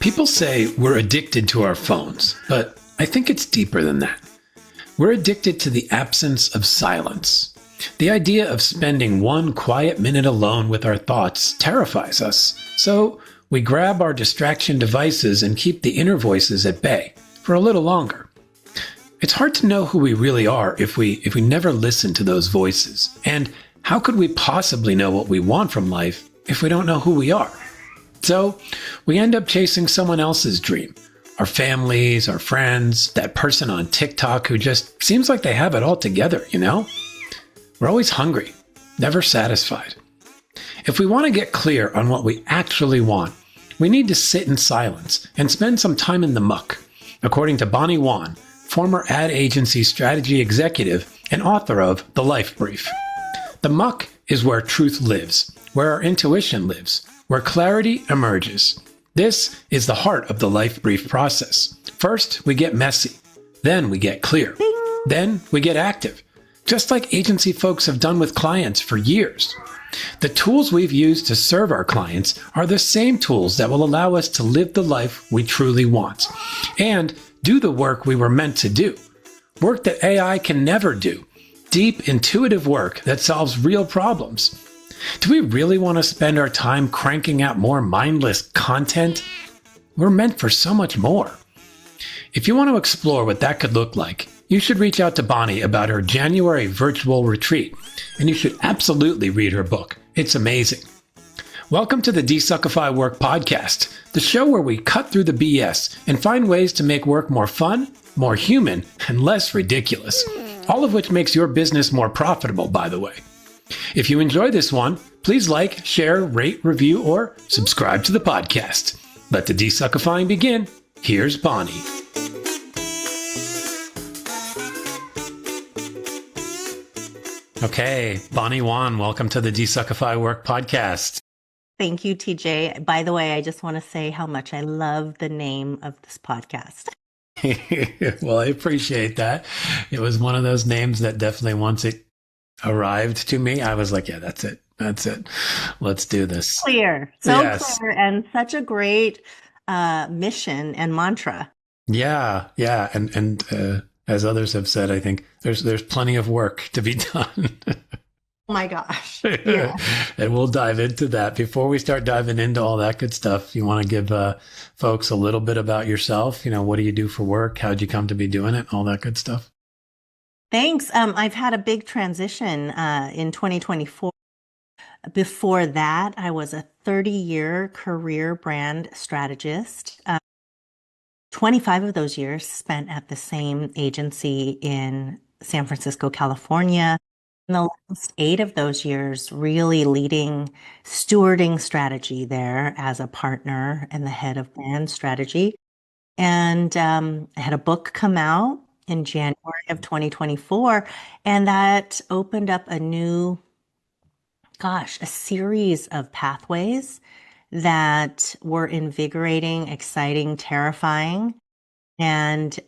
People say we're addicted to our phones, but I think it's deeper than that. We're addicted to the absence of silence. The idea of spending one quiet minute alone with our thoughts terrifies us. So we grab our distraction devices and keep the inner voices at bay for a little longer. It's hard to know who we really are if we never listen to those voices. And how could we possibly know what we want from life if we don't know who we are? So we end up chasing someone else's dream. Our families, our friends, that person on TikTok who just seems like they have it all together, you know? We're always hungry, never satisfied. If we want to get clear on what we actually want, we need to sit in silence and spend some time in the muck, according to Bonnie Wan, former ad agency strategy executive and author of The Life Brief. The muck is where truth lives, where our intuition lives, where clarity emerges. This is the heart of the Life Brief process. First, we get messy. Then we get clear. Then we get active, just like agency folks have done with clients for years. The tools we've used to serve our clients are the same tools that will allow us to live the life we truly want and do the work we were meant to do. Work that AI can never do. Deep, intuitive work that solves real problems. Do we really want to spend our time cranking out more mindless content? We're meant for so much more. If you want to explore what that could look like, you should reach out to Bonnie about her January virtual retreat, and you should absolutely read her book. It's amazing. Welcome to the DesuckifyWork podcast, the show where we cut through the BS and find ways to make work more fun, more human, and less ridiculous. All of which makes your business more profitable, by the way. If you enjoy this one, please like, share, rate, review, or subscribe to the podcast. Let the desuckifying begin. Here's Bonnie. Okay, Bonnie Wan, welcome to the DesuckifyWork podcast. Thank you, TJ. By the way, I just want to say how much I love the name of this podcast. Well, I appreciate that. It was one of those names that definitely, once it arrived to me, I was like, yeah, that's it. That's it. Let's do this. Clear. Yes. Clear, and such a great mission and mantra. Yeah. And as others have said, I think there's plenty of work to be done. Oh my gosh. Yeah. And we'll dive into that. Before we start diving into all that good stuff, you want to give folks a little bit about yourself? You know, what do you do for work? How'd you come to be doing it? All that good stuff. Thanks. I've had a big transition in 2024. Before that, I was a 30-year career brand strategist. 25 of those years spent at the same agency in San Francisco, California. And the last 8 of those years really stewarding strategy there as a partner and the head of brand strategy. And I had a book come out in January of 2024, and that opened up a series of pathways that were invigorating, exciting, terrifying. And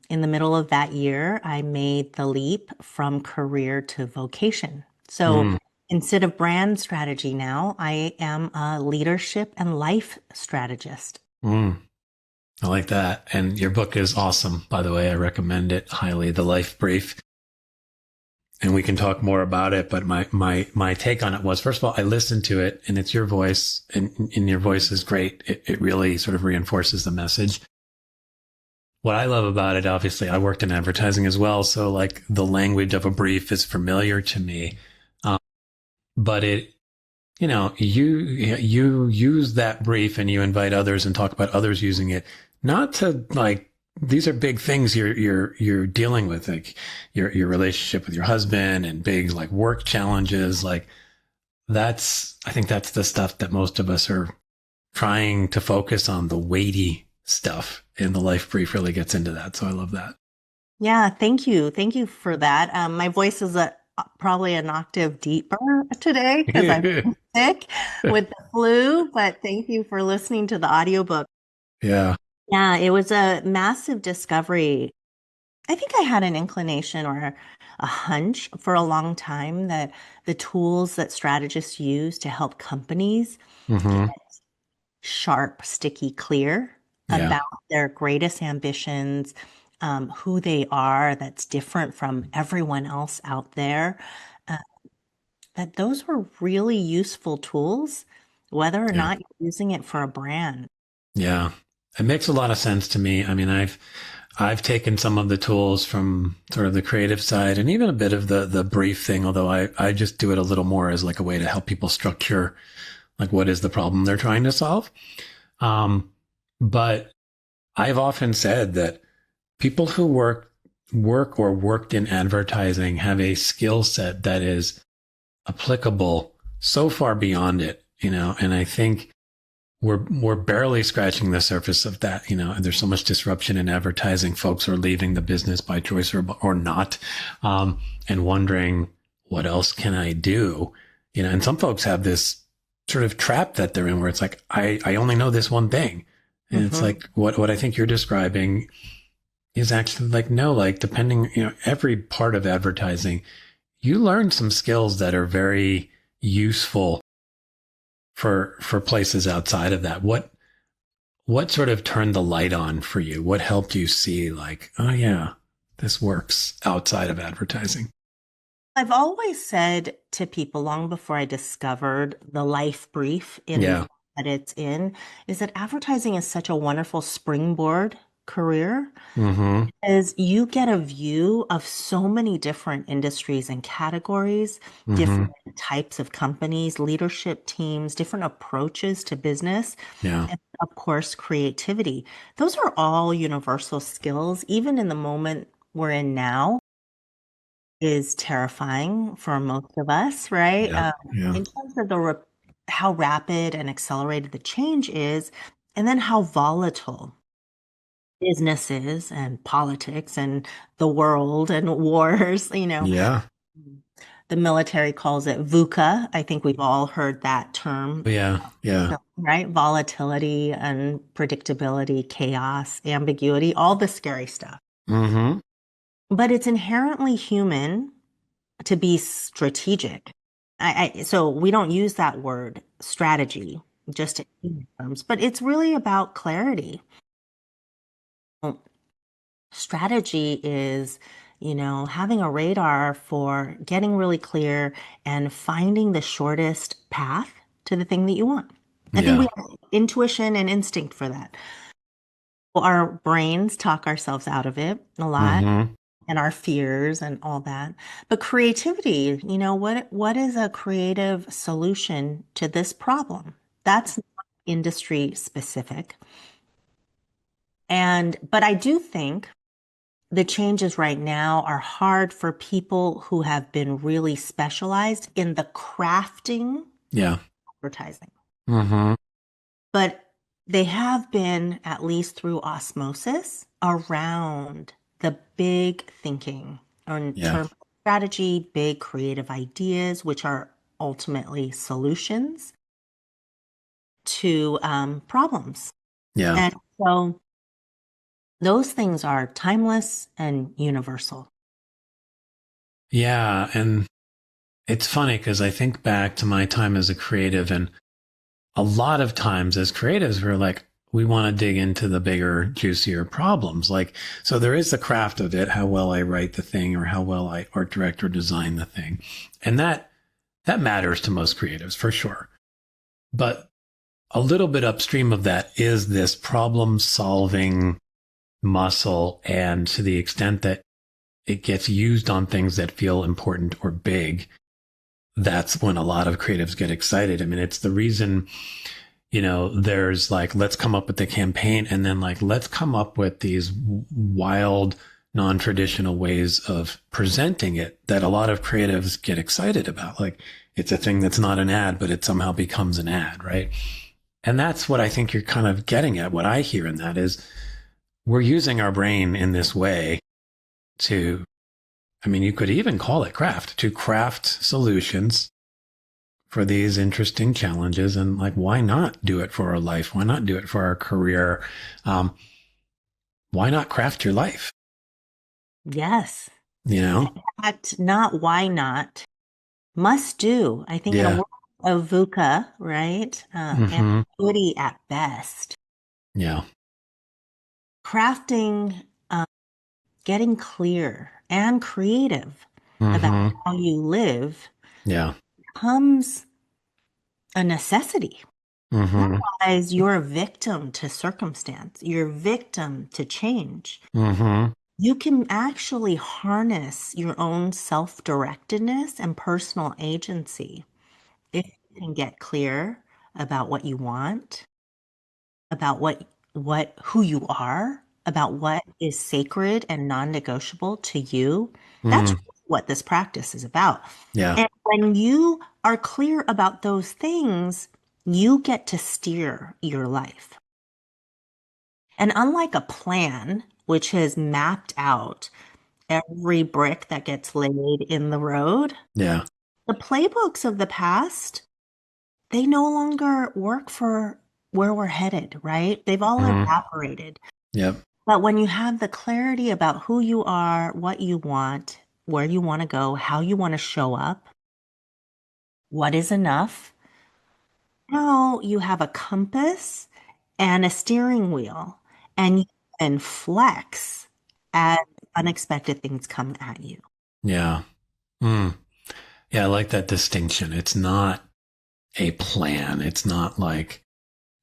in the middle of that year, I made the leap from career to vocation. So instead of brand strategy now, I am a leadership and life strategist. I like that. And your book is awesome, by the way. I recommend it highly, The Life Brief. And we can talk more about it. But my take on it was, first of all, I listened to it and it's your voice, and your voice is great. It really sort of reinforces the message. What I love about it, obviously, I worked in advertising as well. So like the language of a brief is familiar to me. But it, you know, you use that brief and you invite others and talk about others using it, not to like, these are big things you're dealing with, like your relationship with your husband and big like work challenges. Like I think that's the stuff that most of us are trying to focus on, the weighty stuff, and the Life Brief really gets into that. So I love that. Yeah, thank you. Thank you for that. My voice is probably an octave deeper today because I'm sick with the flu, but thank you for listening to the audiobook. Yeah. Yeah, it was a massive discovery. I think I had an inclination or a hunch for a long time that the tools that strategists use to help companies get sharp, sticky, clear Yeah. about their greatest ambitions, who they are that's different from everyone else out there. Uh, that those were really useful tools, whether or Yeah. not you're using it for a brand. Yeah. It makes a lot of sense to me. I mean, I've taken some of the tools from sort of the creative side and even a bit of the brief thing, although I just do it a little more as like a way to help people structure like what is the problem they're trying to solve. But I've often said that people who work or worked in advertising have a skill set that is applicable so far beyond it, and I think we're barely scratching the surface of that, and there's so much disruption in advertising. Folks are leaving the business by choice or not, and wondering what else can I do, and some folks have this sort of trap that they're in where it's like, I only know this one thing. And it's Mhm. like what I think you're describing is actually like, no, like depending, every part of advertising, you learn some skills that are very useful for places outside of that. What sort of turned the light on for you? What helped you see like, oh yeah, this works outside of advertising? I've always said to people long before I discovered the life brief in Yeah. that it's in, is that advertising is such a wonderful springboard career. Mm-hmm. Is you get a view of so many different industries and categories, Mm-hmm. different types of companies, leadership teams, different approaches to business, Yeah. and of course, creativity. Those are all universal skills, even in the moment we're in now, is terrifying for most of us, right? Yeah. Yeah. In terms of how rapid and accelerated the change is, and then how volatile businesses and politics and the world and wars, Yeah. the military calls it VUCA. I think we've all heard that term, Yeah. Yeah. right? Volatility, unpredictability, chaos, ambiguity, all the scary stuff. Mm-hmm. But it's inherently human to be strategic. So we don't use that word strategy just in human terms, but it's really about clarity. Strategy is, having a radar for getting really clear and finding the shortest path to the thing that you want. I think we Yeah. have intuition and instinct for that. Our brains talk ourselves out of it a lot Mm-hmm. and our fears and all that. But creativity, what is a creative solution to this problem? That's not industry specific. But I do think the changes right now are hard for people who have been really specialized in the crafting Yeah. advertising. Mm-hmm. But they have been, at least through osmosis, around the big thinking in Yeah. terms of strategy, big creative ideas, which are ultimately solutions to problems. Yeah. And so those things are timeless and universal. Yeah. And it's funny because I think back to my time as a creative, and a lot of times as creatives, we're like, we want to dig into the bigger, juicier problems. Like, so there is the craft of it, how well I write the thing or how well I art direct or design the thing. And that matters to most creatives for sure. But a little bit upstream of that is this problem solving muscle. And to the extent that it gets used on things that feel important or big, that's when a lot of creatives get excited. I mean, it's the reason, there's like, let's come up with the campaign and then like, let's come up with these wild, non-traditional ways of presenting it that a lot of creatives get excited about. Like it's a thing that's not an ad, but it somehow becomes an ad, right? And that's what I think you're kind of getting at. What I hear in that is we're using our brain in this way to, I mean, you could even call it craft, to craft solutions for these interesting challenges. And like, why not do it for our life? Why not do it for our career? Um, why not craft your life? Yes. You In know? fact, not why not, must do. I think in a Yeah. world of VUCA, right? Hmm. Ambiguity at best. Yeah. Crafting, getting clear and creative about Hmm. how you live Yeah. becomes a necessity. Hmm. Otherwise, you're a victim to circumstance. You're a victim to change. Hmm. You can actually harness your own self-directedness and personal agency if you can get clear about what you want, about what who you are, about what is sacred and non-negotiable to you. That's Mm. what this practice is about. Yeah. And when you are clear about those things, you get to steer your life. And unlike a plan, which has mapped out every brick that gets laid in the road, Yeah. the playbooks of the past, they no longer work for where we're headed, right? They've all Hmm. evaporated. Yep. But when you have the clarity about who you are, what you want, where you want to go, how you want to show up, what is enough, now you have a compass and a steering wheel, and you can flex as unexpected things come at you. Yeah. Mm. Yeah. I like that distinction. It's not a plan. It's not like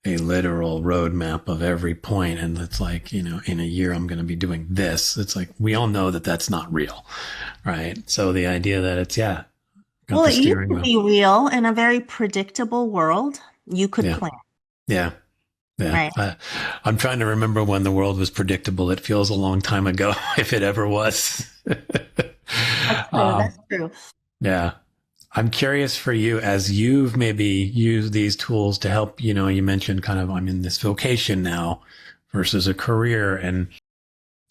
a literal roadmap of every point. And it's like, in a year, I'm going to be doing this. It's like, we all know that that's not real. Right. So the idea that it's, yeah, got Well, the it used steering to wheel. be real in a very predictable world. You could Yeah. plan, Yeah. Yeah. right? I'm trying to remember when the world was predictable. It feels a long time ago, if it ever was. That's true. um, That's true. yeah. I'm curious for you as you've maybe used these tools to help, you mentioned kind of I'm in this vocation now versus a career. And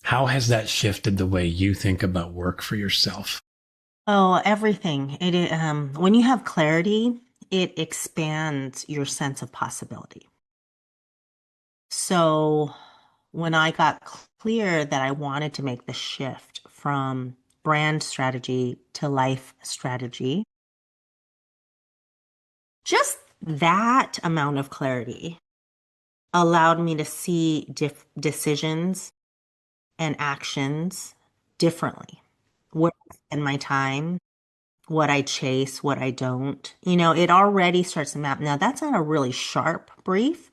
how has that shifted the way you think about work for yourself? Oh, everything. When you have clarity, it expands your sense of possibility. So when I got clear that I wanted to make the shift from brand strategy to life strategy, just that amount of clarity allowed me to see decisions and actions differently. Where I spend my time, what I chase, what I don't. It already starts to map. Now, that's not a really sharp brief.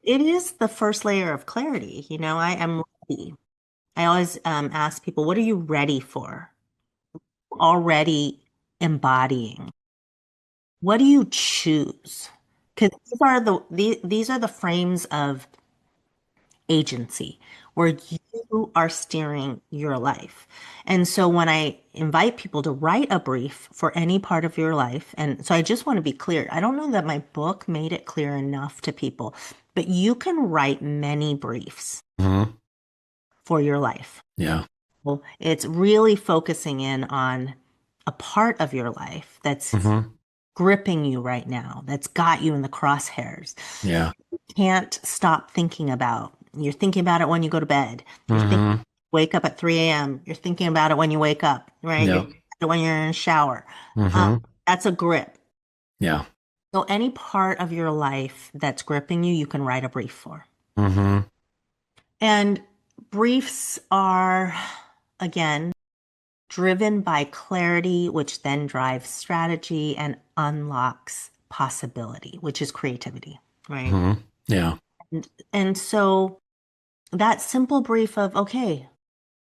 It is the first layer of clarity. I am ready. I always ask people, what are you ready for? Already embodying. What do you choose? Because these are the frames of agency where you are steering your life. And so when I invite people to write a brief for any part of your life, and so I just want to be clear, I don't know that my book made it clear enough to people, but you can write many briefs Hmm. for your life. Yeah. Well, it's really focusing in on a part of your life that's Hmm. gripping you right now, that's got you in the crosshairs. Yeah. Can't stop thinking about. You're thinking about it when you go to bed. You're thinking, Hmm. wake up at 3 a.m. You're thinking about it when you wake up, right? You're Yep. thinking about it when you're in a shower. Um, Hmm. that's a grip. Yeah. So any part of your life that's gripping you, you can write a brief for. Hmm. And briefs are, again, driven by clarity, which then drives strategy and unlocks possibility, which is creativity, right? Hmm. Yeah. And so that simple brief of, okay,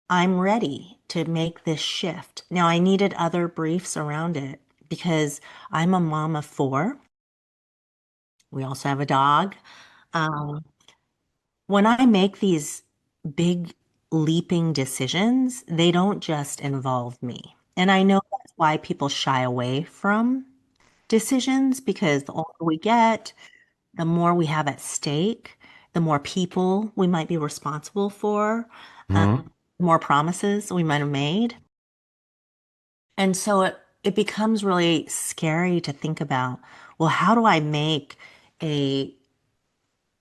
I'm ready to make this shift. Now, I needed other briefs around it because I'm a mom of four. We also have a dog. Um, when I make these big leaping decisions, they don't just involve me. And I know that's why people shy away from decisions because the older we get, the more we have at stake, the more people we might be responsible for, Hmm. the more promises we might have made. And so it becomes really scary to think about, well, how do I make a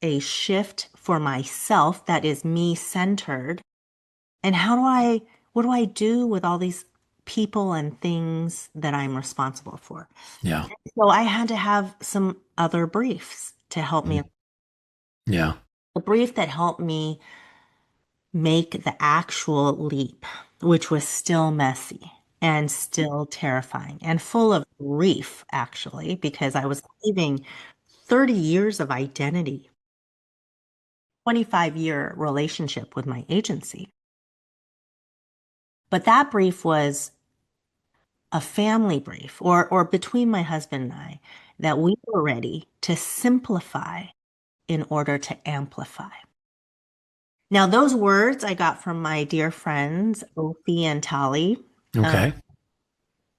a shift for myself that is me centered? And what do I do with all these people and things that I'm responsible for. Yeah. So I had to have some other briefs to help me. Mm. Yeah. A brief that helped me make the actual leap, which was still messy and still terrifying and full of grief, actually, because I was leaving 30 years of identity, 25-year relationship with my agency. But that brief was a family brief, or between my husband and I, that we were ready to simplify in order to amplify. Now, those words I got from my dear friends, Ophi and Tali. Okay.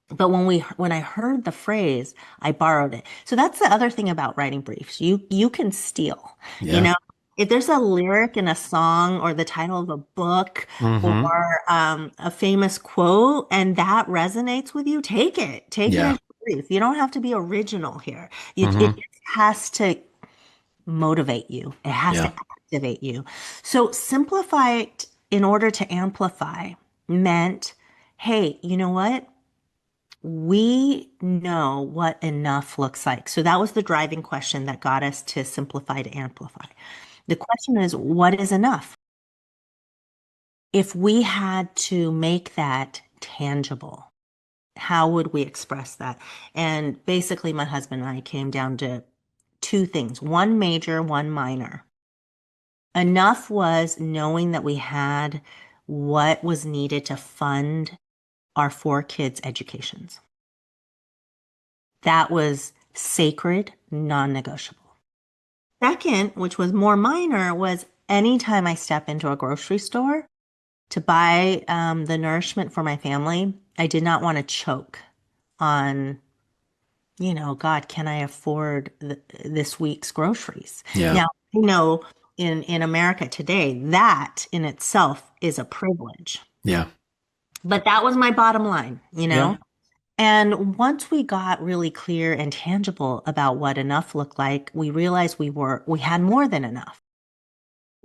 But when I heard the phrase, I borrowed it. So that's the other thing about writing briefs. You can steal. You Yeah. know, if there's a lyric in a song or the title of a book Mm-hmm. or a famous quote and that resonates with you, take it. Take it Yeah. as a brief. You don't have to be original here. It Mm-hmm. has to motivate you. It has to Yeah. activate you. So simplify it in order to amplify meant, hey, you know what? We know what enough looks like. So that was the driving question that got us to simplify to amplify. The question is, what is enough? If we had to make that tangible, how would we express that? And basically, my husband and I came down to two things, one major, one minor. Enough was knowing that we had what was needed to fund our four kids' educations. That was sacred, non-negotiable. Second, which was more minor, was anytime I step into a grocery store to buy the nourishment for my family, I did not want to choke on, God, can I afford this week's groceries? Yeah. Now, in America today, that in itself is a privilege. Yeah. But that was my bottom line, you Yeah. know? And once we got really clear and tangible about what enough looked like, we realized we had more than enough.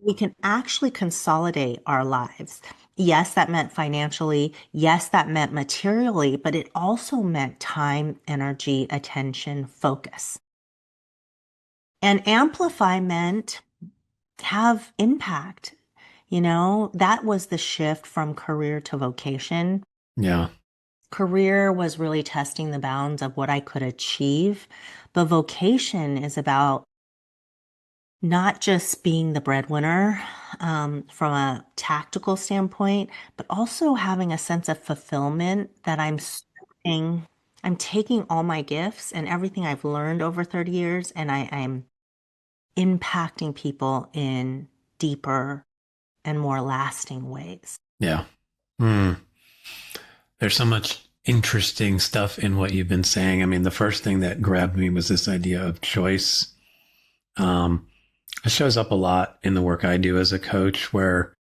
We can actually consolidate our lives. Yes, that meant financially. Yes, that meant materially, but it also meant time, energy, attention, focus. And amplify meant have impact. That was the shift from career to vocation. Yeah. Career was really testing the bounds of what I could achieve, but vocation is about not just being the breadwinner from a tactical standpoint, but also having a sense of fulfillment that I'm taking all my gifts and everything I've learned over 30 years, and I'm impacting people in deeper and more lasting ways. Yeah. Hmm. There's so much interesting stuff in what you've been saying. I mean, the first thing that grabbed me was this idea of choice. Um, it shows up a lot in the work I do as a coach and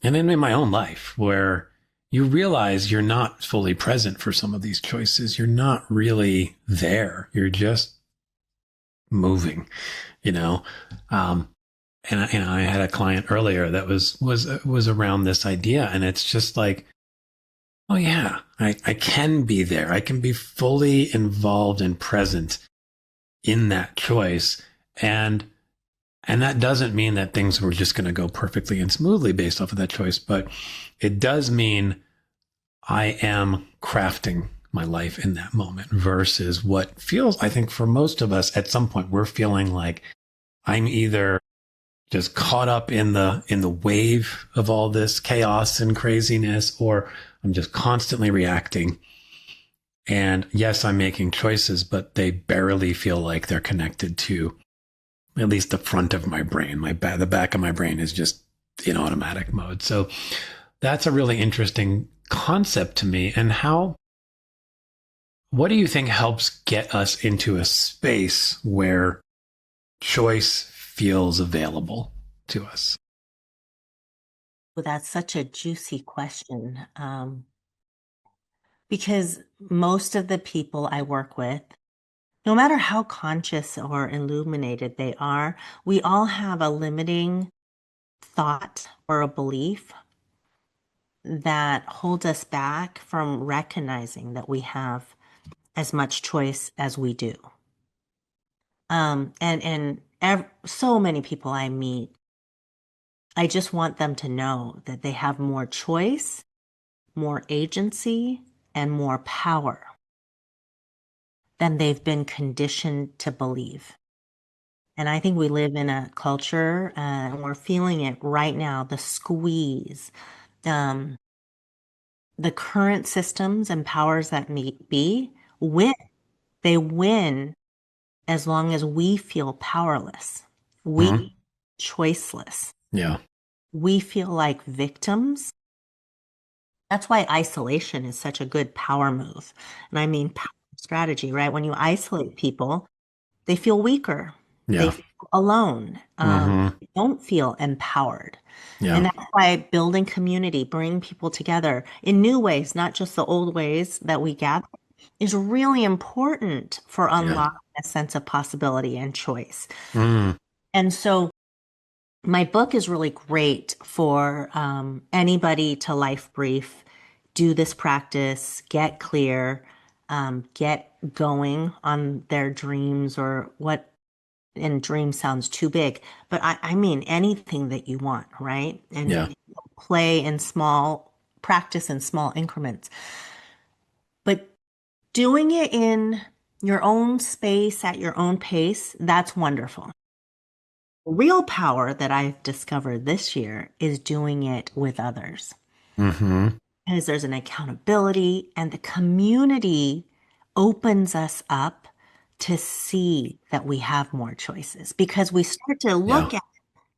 then in my own life where you realize you're not fully present for some of these choices. You're not really there. You're just moving, you know? Um, and I had a client earlier that was around this idea. And it's just like, oh yeah, I can be there. I can be fully involved and present in that choice. And that doesn't mean that things were just going to go perfectly and smoothly based off of that choice, but it does mean I am crafting my life in that moment versus what feels, I think for most of us at some point, we're feeling like I'm either just caught up in the wave of all this chaos and craziness, or I'm just constantly reacting. And yes, I'm making choices, but they barely feel like they're connected to at least the front of my brain. The back of my brain is just in automatic mode. So that's a really interesting concept to me. And what do you think helps get us into a space where choice feels available to us? Well, that's such a juicy question. Because most of the people I work with, no matter how conscious or illuminated they are, we all have a limiting thought or a belief that holds us back from recognizing that we have as much choice as we do. So many people I meet, I just want them to know that they have more choice, more agency, and more power than they've been conditioned to believe. And I think we live in a culture, and we're feeling it right now, the squeeze, um, the current systems and powers that may be win. They win as long as we feel powerless. Mhm. We choiceless. Yeah. We feel like victims. That's why isolation is such a good power move. And I mean power strategy, right? When you isolate people, they feel weaker. They Yeah. feel alone. Hmm. They don't feel empowered. And Yeah. that's why building community, bringing people together in new ways, not just the old ways that we gather, is really important for Yeah. unlocking a sense of possibility and choice. Mm. And so my book is really great for anybody to life brief, do this practice, get clear, get going on their dreams or what, and dream sounds too big, but I mean anything that you want, right? Yeah. And play in small, practice in small increments. But doing it in your own space at your own pace, that's wonderful. Real power that I've discovered this year is doing it with others. Hmm. Because there's an accountability and the community opens us up to see that we have more choices because we start to Yeah. look at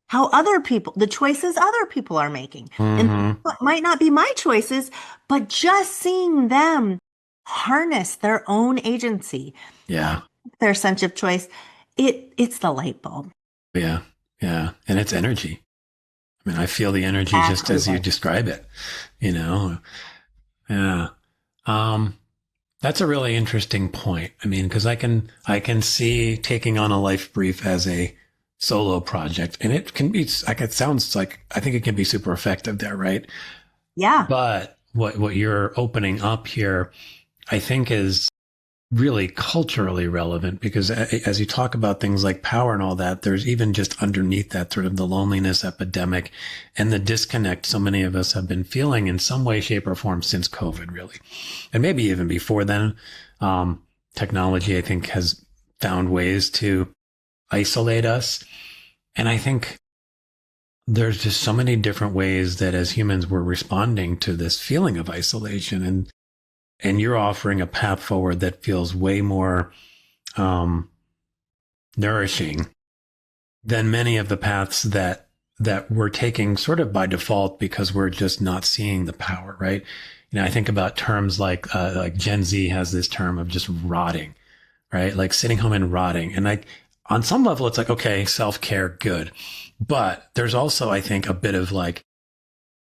how other people, the choices other people are making. And Hmm. it might not be my choices, but just seeing them harness their own agency, Yeah. their sense of choice, it's the light bulb. Yeah. Yeah. And it's energy. I mean, I feel the energy just Exactly as you right. describe it, you know? Yeah. Um, that's a really interesting point. I mean, because I can see taking on a life brief as a solo project, and it can be like it sounds like I think it can be super effective there, right? Yeah. But what you're opening up here, I think, is really culturally relevant because as you talk about things like power and all that, there's even just underneath that sort of the loneliness epidemic and the disconnect so many of us have been feeling in some way, shape, or form since COVID, really. And maybe even before then. Technology, I think, has found ways to isolate us. And I think there's just so many different ways that as humans we're responding to this feeling of isolation. And you're offering a path forward that feels way more um, nourishing than many of the paths that we're taking sort of by default because we're just not seeing the power, right? You know, I think about terms like Gen Z has this term of just rotting, right? Like sitting home and rotting. And like on some level, it's like, okay, self-care, good. But there's also, I think, a bit of like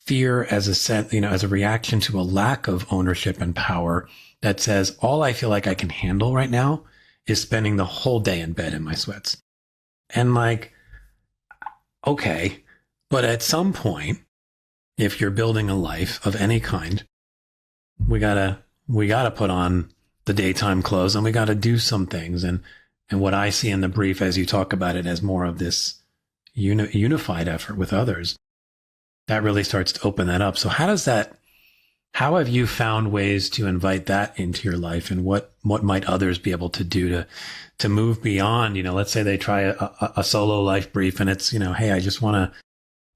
fear as a sense, you know, as a reaction to a lack of ownership and power that says, all I feel like I can handle right now is spending the whole day in bed in my sweats. And like, okay, but at some point, if you're building a life of any kind, we gotta we gotta put on the daytime clothes and we gotta do some things. And what I see in the brief, as you talk about it, as more of this unified effort with others, that really starts to open that up. So how does that? How have you found ways to invite that into your life, and what might others be able to do to move beyond? You know, let's say they try a solo life brief, and it's, you know, hey, I just want to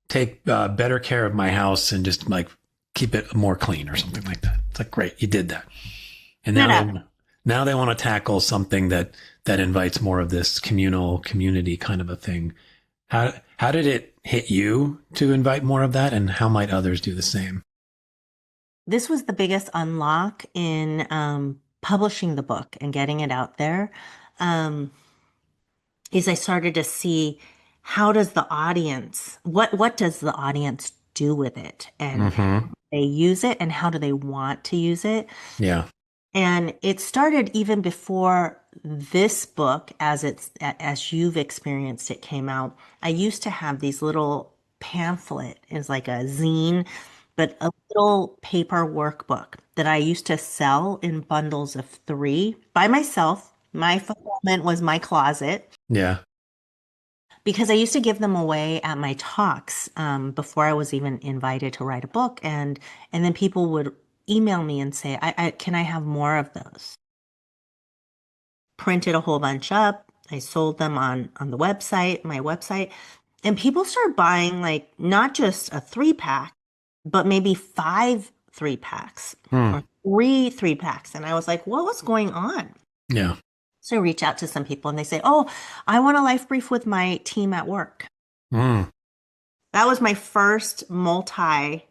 take better care of my house and just like keep it more clean or something like that. It's like, great, you did that. And No, no. now they want to tackle something that invites more of this communal community kind of a thing. How did it hit you to invite more of that, and how might others do the same? This was the biggest unlock in publishing the book and getting it out there. Um, is I started to see how does the audience, what does the audience do with it, and how Mm-hmm. they use it, and how do they want to use it? Yeah. And it started even before this book, as you've experienced it, came out. I used to have these little pamphlet, it's like a zine but a little paper workbook that I used to sell in bundles of three by myself. My fulfillment was my closet Yeah. because I used to give them away at my talks before I was even invited to write a book, and then people would email me and say, "Can I have more of those?" Printed a whole bunch up. I sold them on the website, my website, and people started buying like not just a three pack, but maybe five three packs Hmm. or three three packs. And I was like, what was going on? Yeah. So I reach out to some people and they say, oh, I want a life brief with my team at work. Hmm. That was my first multi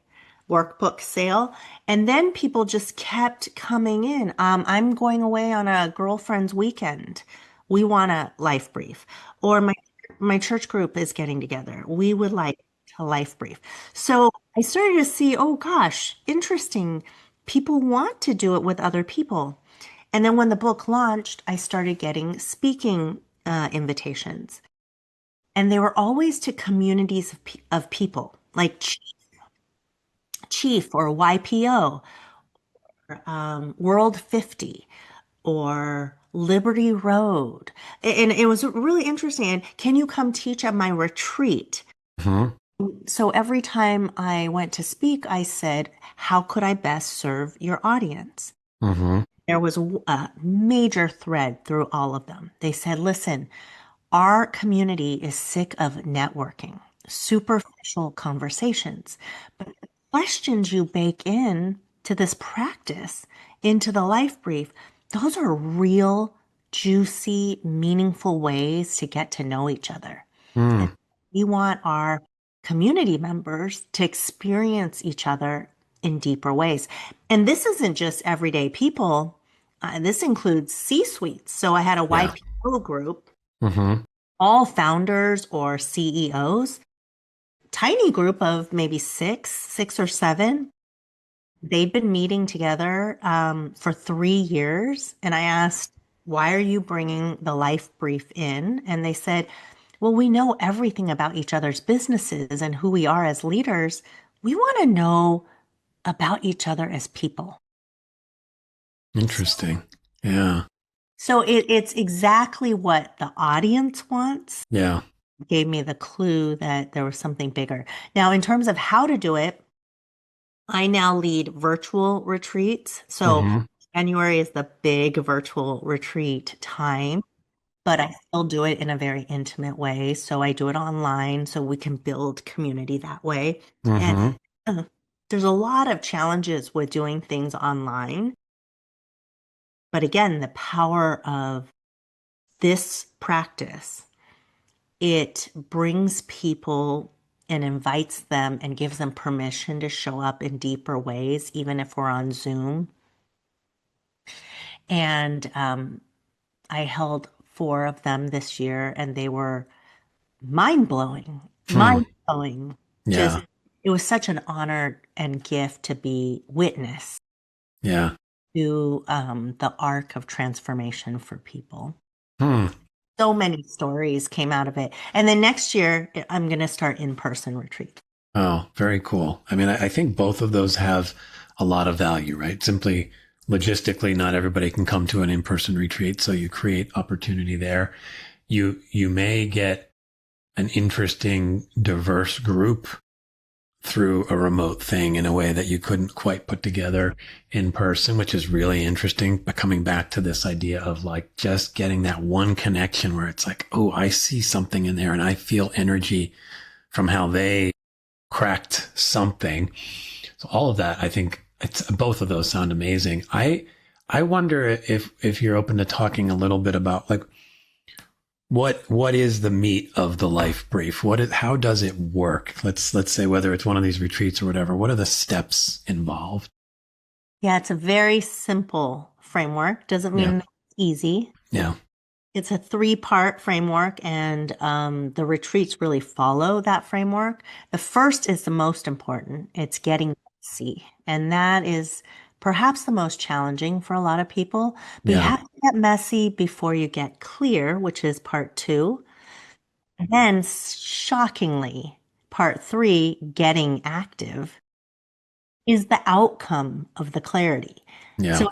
workbook sale. And then people just kept coming in. I'm going away on a girlfriend's weekend. We want a life brief. Or my church group is getting together. We would like a life brief. So I started to see, oh gosh, interesting. People want to do it with other people. And then when the book launched, I started getting speaking invitations. And they were always to communities of people, like Chief or YPO, World 50, or Liberty Road. And it was really interesting. And can you come teach at my retreat? Hmm. So every time I went to speak, I said, how could I best serve your audience? Hmm. There was a major thread through all of them. They said, listen, our community is sick of networking, superficial conversations, but the questions you bake in to this practice, into the life brief, those are real, juicy, meaningful ways to get to know each other. And Hmm. we want our community members to experience each other in deeper ways. And this isn't just everyday people. This includes C-suites. So I had a Yeah. YPO group, Hmm. all founders or CEOs, tiny group of maybe six or seven. They'd been meeting together for 3 years. And I asked, why are you bringing the life brief in? And they said, well, we know everything about each other's businesses and who we are as leaders. We want to know about each other as people. Interesting. Yeah. So it's exactly what the audience wants. Yeah. Gave me the clue that there was something bigger. Now, in terms of how to do it, I now lead virtual retreats. So Hmm. January is the big virtual retreat time, but I still do it in a very intimate way. So I do it online so we can build community that way. And Hmm. uh, there's a lot of challenges with doing things online. But again, the power of this practice, it brings people and invites them and gives them permission to show up in deeper ways, even if we're on Zoom. And I held four of them this year, and they were mind blowing, Hmm. mind blowing. Just, Yeah. it was such an honor and gift to be witness Yeah. to the arc of transformation for people. Hmm. So many stories came out of it. And then next year, I'm going to start in-person retreats. Oh, very cool. I mean, I think both of those have a lot of value, right? Simply logistically, not everybody can come to an in-person retreat, so you create opportunity there. You may get an interesting, diverse group through a remote thing in a way that you couldn't quite put together in person, which is really interesting. But coming back to this idea of like just getting that one connection where it's like, oh, I see something in there and I feel energy from how they cracked something. So all of that, I think it's both of those sound amazing. I wonder if you're open to talking a little bit about like what is the meat of the life brief? How does it work? Let's say whether it's one of these retreats or whatever, what are the steps involved? Yeah, it's a very simple framework. Doesn't Yeah. mean it's easy. Yeah. It's a three-part framework, and the retreats really follow that framework. The first is the most important. It's getting messy, and that is perhaps the most challenging for a lot of people. But you Yeah. have to get messy before you get clear, which is part two. And then, shockingly, part three, getting active. is the outcome of the clarity. Yeah. So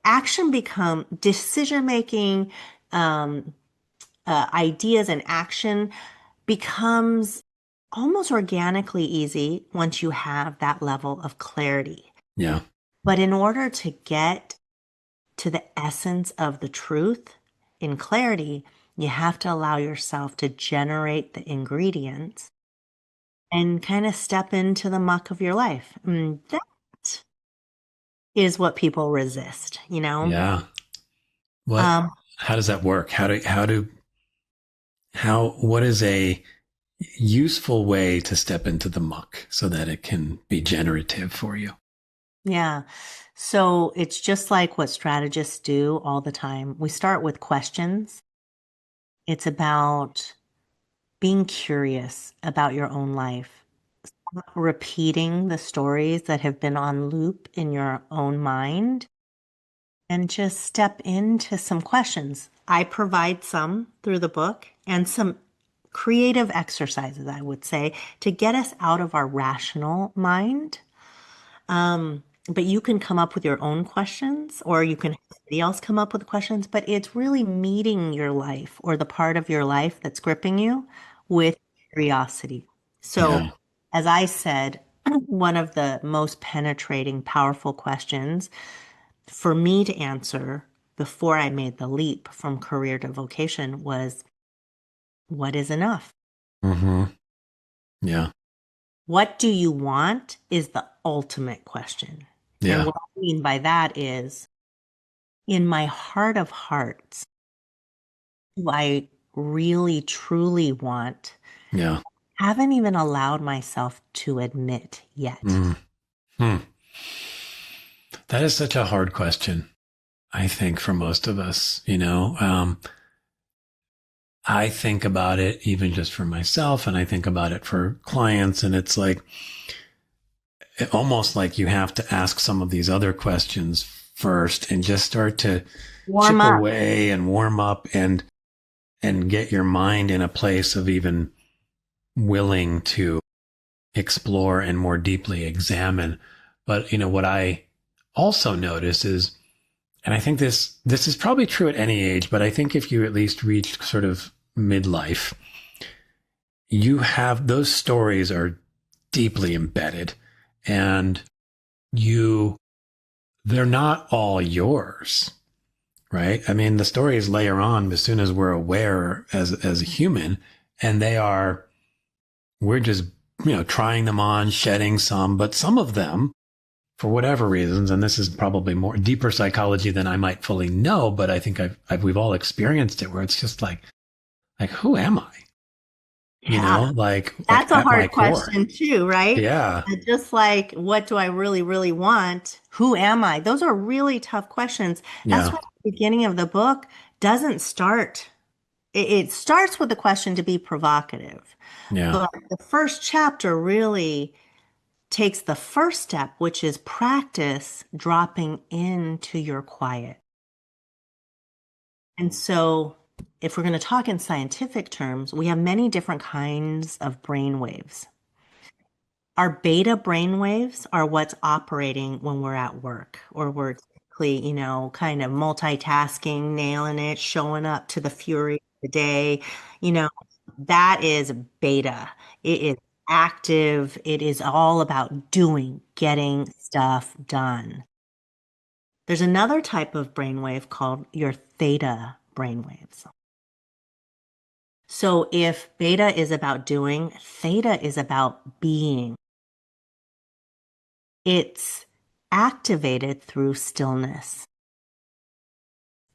action become decision making, um, ideas and action becomes almost organically easy once you have that level of clarity. Yeah. But in order to get to the essence of the truth in clarity, you have to allow yourself to generate the ingredients and kind of step into the muck of your life. And that is what people resist, you know? Yeah. What, Um, how does that work? What is a useful way to step into the muck so that it can be generative for you? yeah. So it's just like what strategists do all the time. We start with questions. It's about being curious about your own life, repeating the stories that have been on loop in your own mind, and just step into some questions. I provide some through the book and some creative exercises, I would say, to get us out of our rational mind. But you can come up with your own questions, or you can have somebody else come up with questions, but it's really meeting your life or the part of your life that's gripping you with curiosity. So, Yeah. as I said, one of the most penetrating, powerful questions for me to answer before I made the leap from career to vocation was, what is enough? Mm-hmm. Yeah. What do you want is the ultimate question. And Yeah. what I mean by that is, in my heart of hearts, do I really truly want, Yeah. haven't even allowed myself to admit yet. Mm. Hmm. That is such a hard question, I think, for most of us. I think about it even just for myself, and I think about it for clients, and it's like almost like you have to ask some of these other questions first and just start to Warm chip up. away and warm up and get your mind in a place of even willing to explore and more deeply examine. But what I also notice is, and I think this is probably true at any age, but I think if you at least reach sort of midlife, you have those stories are deeply embedded, and you they're not all yours, right? I mean, the stories layer on as soon as we're aware as a human, and we're just trying them on, shedding some, but some of them, for whatever reasons, and this is probably more deeper psychology than I might fully know, but I think we've all experienced it, where it's just like who am I? Yeah. Like That's a at my hard core. question too, right? Yeah, Just like, what do I really, really want? Who am I? Those are really tough questions. That's yeah, why the beginning of the book doesn't start. It starts with the question to be provocative, yeah, but the first chapter really takes the first step, which is practice dropping into your quiet. And so, if we're going to talk in scientific terms, we have many different kinds of brain waves. Our beta brain waves are what's operating when we're at work or we're typically, kind of multitasking, nailing it, showing up to the fury of the day. You know, that is beta. It is active. It is all about doing, getting stuff done. There's another type of brainwave called your theta brainwaves. So if beta is about doing, theta is about being. It's activated through stillness.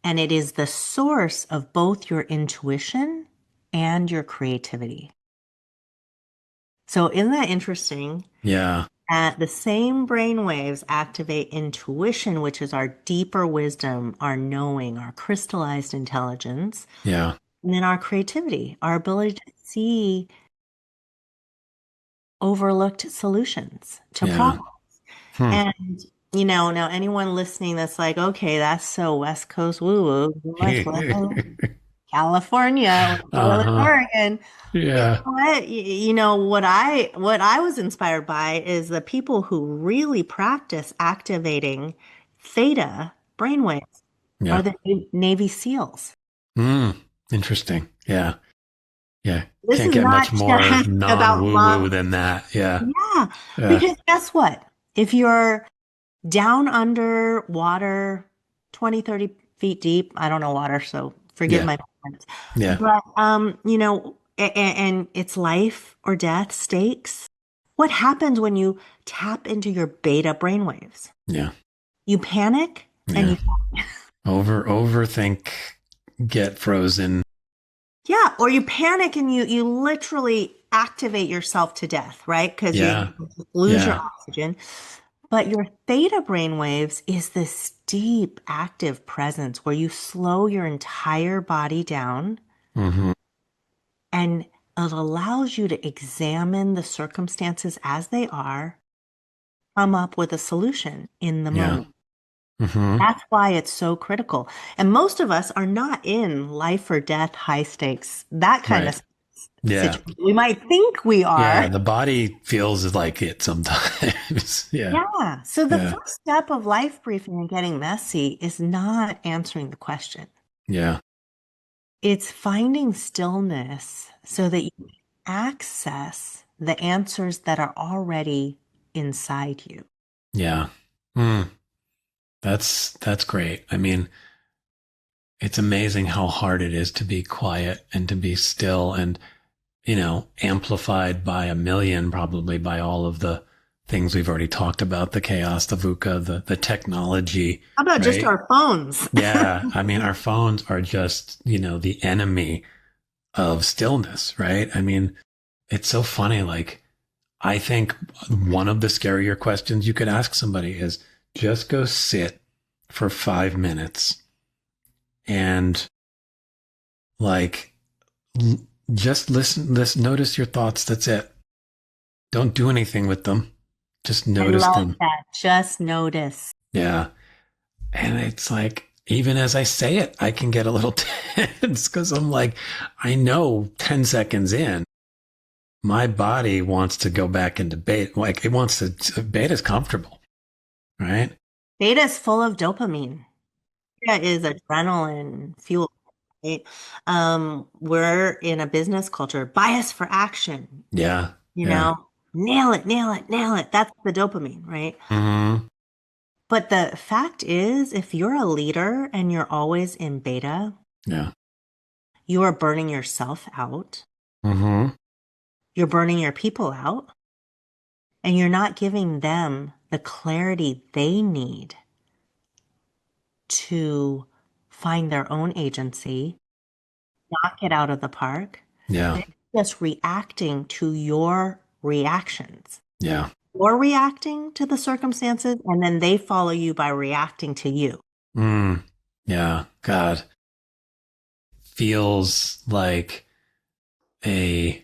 And it is the source of both your intuition and your creativity. So isn't that interesting? yeah, The same brain waves activate intuition, which is our deeper wisdom, our knowing, our crystallized intelligence, yeah. and then our creativity, our ability to see overlooked solutions to Yeah. problems. Hmm. And, now anyone listening that's like, okay, that's so West Coast woo-woo, too much. Well, California, Portland, Uh-huh. Oregon. But Yeah. what I was inspired by is the people who really practice activating theta brainwaves are Yeah. the Navy SEALs. Mm. Interesting. Yeah. Yeah. This Can't is get much not more just about non-woo-woo monks. than that. Yeah. Yeah, Yeah. because guess what? If you're down under water 20, 30 feet deep, I don't know water, so forgive Yeah. my ignorance. Yeah. But and it's life or death stakes. What happens when you tap into your beta brainwaves? Yeah. You panic and Yeah. you Overthink, get frozen. yeah, or you panic and you literally activate yourself to death, right? Because Yeah. you lose your Yeah. oxygen. But your theta brainwaves is this deep, active presence where you slow your entire body down Hmm. and it allows you to examine the circumstances as they are, come up with a solution in the Yeah. moment. Hmm. That's why it's so critical. And most of us are not in life or death, high stakes, that kind Right. of Yeah. situation. We might think we Yeah. are. The body feels like it sometimes. Yeah. Yeah. So the Yeah. first step of life briefing and getting messy is not answering the question. Yeah. It's finding stillness so that you can access the answers that are already inside you. Yeah. Mm. That's great. I mean, it's amazing how hard it is to be quiet and to be still and, amplified by a million, probably by all of the things we've already talked about, the chaos, the VUCA, the technology, How about just right? our phones? Yeah. I mean, our phones are just, the enemy of stillness, right? I mean, it's so funny. Like, I think one of the scarier questions you could ask somebody is just go sit for 5 minutes and like just listen, notice your thoughts. That's it. Don't do anything with them. Just I notice love them. that. Just notice. Yeah. And it's like, even as I say it, I can get a little tense because I'm like, I know 10 seconds in, my body wants to go back into beta. Like it wants to, beta's comfortable, right? Beta is full of dopamine. Beta is adrenaline fuel, right? We're in a business culture, bias for action, Yeah. you Yeah. know, nail it, nail it, nail it. That's the dopamine, right? Hmm. But the fact is, if you're a leader and you're always in beta, Yeah. you are burning yourself out. Hmm. You're burning your people out, and you're not giving them the clarity they need to find their own agency, knock it out of the park. Yeah. They're just reacting to your reactions. Yeah. You're reacting to the circumstances, and then they follow you by reacting to you. Mm. Yeah. God, feels like a,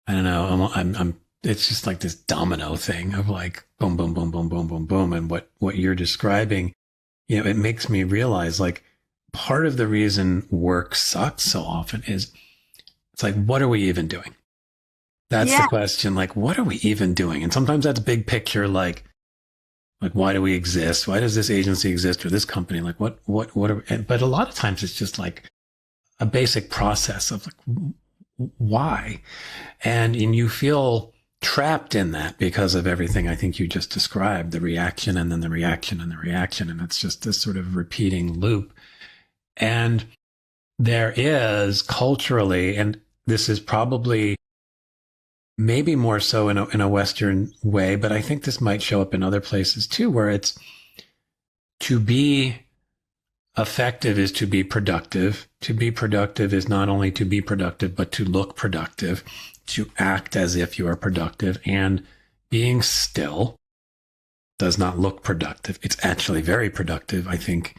I don't know. it's just like this domino thing of like boom, boom, boom, boom, boom, boom, boom. And what you're describing, it makes me realize like part of the reason work sucks so often is it's like, what are we even doing? That's the Yeah. question. Like, what are we even doing? And sometimes that's big picture, like, why do we exist? Why does this agency exist or this company? Like, what are we, but a lot of times it's just like a basic process of like, why? And you feel trapped in that because of everything I think you just described, the reaction and then the reaction and the reaction. And it's just this sort of repeating loop. And there is culturally, and this is probably maybe more so in a Western way, but I think this might show up in other places too, where it's to be effective is to be productive. To be productive is not only to be productive, but to look productive, to act as if you are productive. And being still does not look productive. It's actually very productive, I think,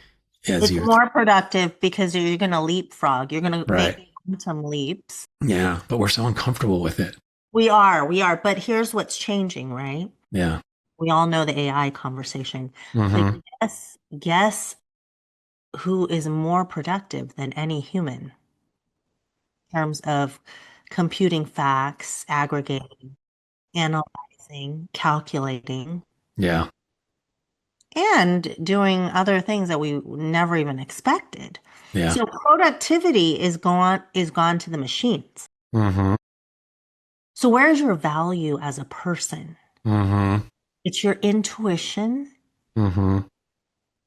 as It's you, more productive because you're going to leapfrog. You're going to make right. quantum leaps. Yeah. But we're so uncomfortable with it. We are. But here's what's changing, right? Yeah. We all know the AI conversation. But Mm-hmm. guess who is more productive than any human? terms of computing facts, aggregating, analyzing, calculating, Yeah. and doing other things that we never even expected. Yeah. So productivity is gone to the machines. Mm-hmm. So where's your value as a person? Mm-hmm. It's your intuition Mm-hmm.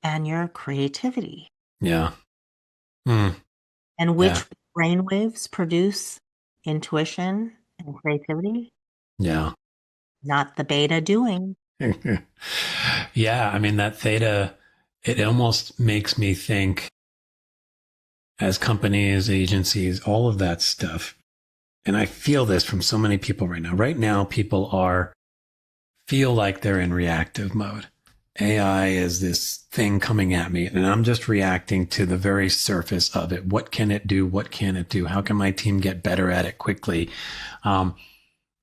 and your creativity. Yeah. Mm. And Yeah. which brainwaves produce intuition and creativity? Yeah. Not the beta doing. Yeah. I mean, that theta, it almost makes me think as companies, agencies, all of that stuff. And I feel this from so many people right now. Right now, people feel like they're in reactive mode. AI is this thing coming at me, and I'm just reacting to the very surface of it. What can it do? What can it do? How can my team get better at it quickly?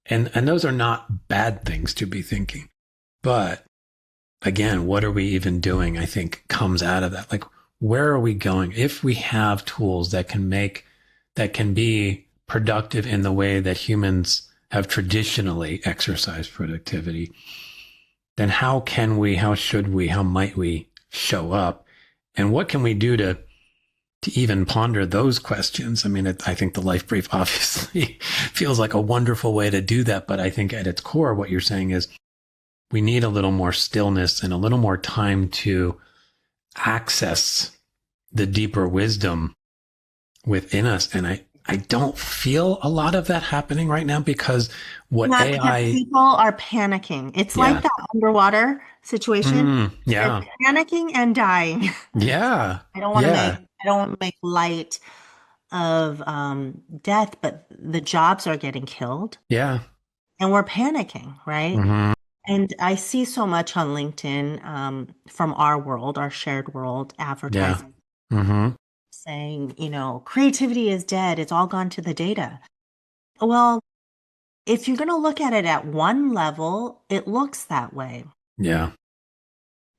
And those are not bad things to be thinking. But again, what are we even doing? I think comes out of that. Like, where are we going? If we have tools that can be productive in the way that humans have traditionally exercised productivity, then how should we, how might we show up? And what can we do to even ponder those questions? I mean, I think the life brief obviously feels like a wonderful way to do that. But I think at its core, what you're saying is we need a little more stillness and a little more time to access the deeper wisdom within us. And I don't feel a lot of that happening right now because what Not because AI, people are panicking. It's yeah, like that underwater situation. They're yeah, panicking and dying. yeah, I don't want to make yeah, I don't want to make light of death, but the jobs are getting killed yeah, and we're panicking, right? hmm, And I see so much on LinkedIn from our world, our shared world, yeah, advertising hmm, saying, creativity is dead. It's all gone to the data. Well, if you're going to look at it at one level, it looks that way. yeah,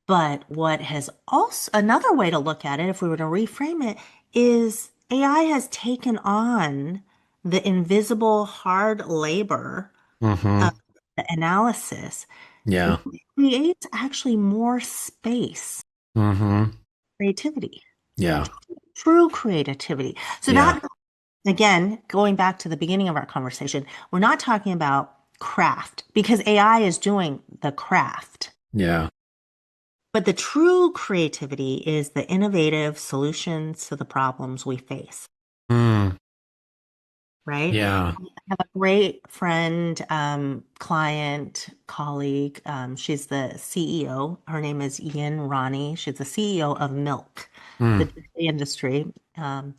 But what has also another way to look at it, if we were to reframe it, is AI has taken on the invisible hard labor hmm, of the analysis, yeah, which creates actually more space, hmm, creativity, yeah, true creativity. So yeah, that, again, going back to the beginning of our conversation, we're not talking about craft because AI is doing the craft. yeah, But the true creativity is the innovative solutions to the problems we face, mm, right? yeah, I have a great friend, client, colleague. She's the CEO. Her name is Ian Ronnie. She's the CEO of Milk, the mm, dairy industry. And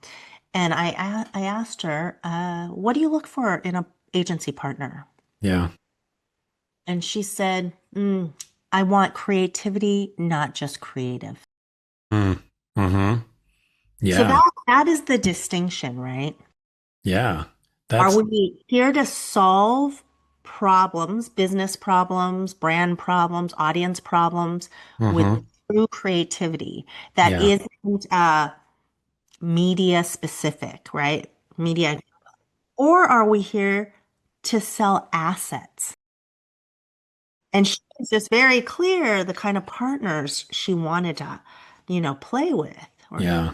I asked her, what do you look for in an agency partner? yeah, And she said, I want creativity, not just creative. mm, hmm, So yeah, that is the distinction, right? yeah. Are That's, we here to solve problems, business problems, brand problems, audience problems with hmm, true creativity that yeah, isn't media specific, right? Media. Or are we here to sell assets? And she's just very clear the kind of partners she wanted to, play with or yeah,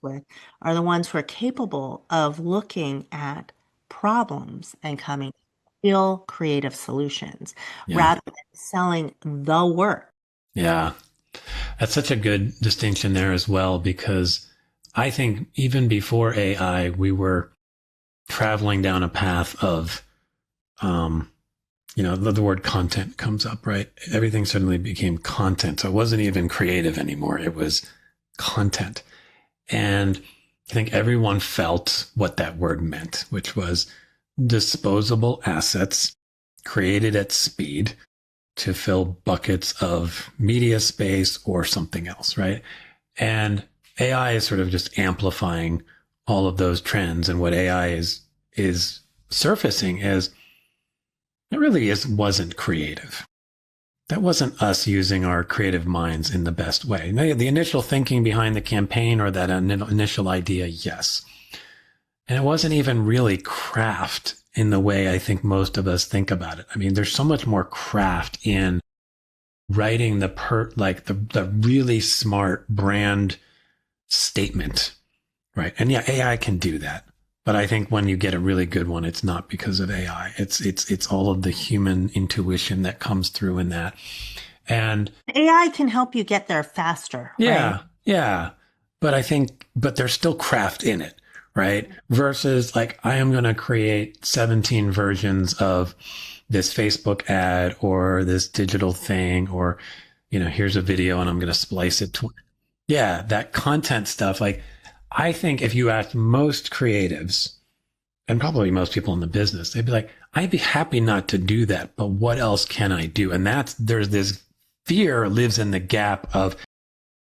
with are the ones who are capable of looking at problems and coming to real creative solutions yeah, rather than selling the work. yeah. That's such a good distinction there as well, because I think even before AI, we were traveling down a path of, um, the word content comes up, right? Everything suddenly became content. So it wasn't even creative anymore. It was content. And I think everyone felt what that word meant, which was disposable assets created at speed to fill buckets of media space or something else, right? And AI is sort of just amplifying all of those trends. And what AI is surfacing is it really wasn't creative. That wasn't us using our creative minds in the best way. The initial thinking behind the campaign or that initial idea, yes. And it wasn't even really craft in the way I think most of us think about it. I mean, there's so much more craft in writing the really smart brand statement, right? And yeah, AI can do that. But I think when you get a really good one, it's not because of AI. It's all of the human intuition that comes through in that. And AI can help you get there faster, yeah, right? yeah. But there's still craft in it, right? Versus like, I am going to create 17 versions of this Facebook ad or this digital thing, or, here's a video and I'm going to splice it. Yeah, that content stuff. Like, I think if you ask most creatives and probably most people in the business, they'd be like, I'd be happy not to do that, but what else can I do? And there's this fear lives in the gap of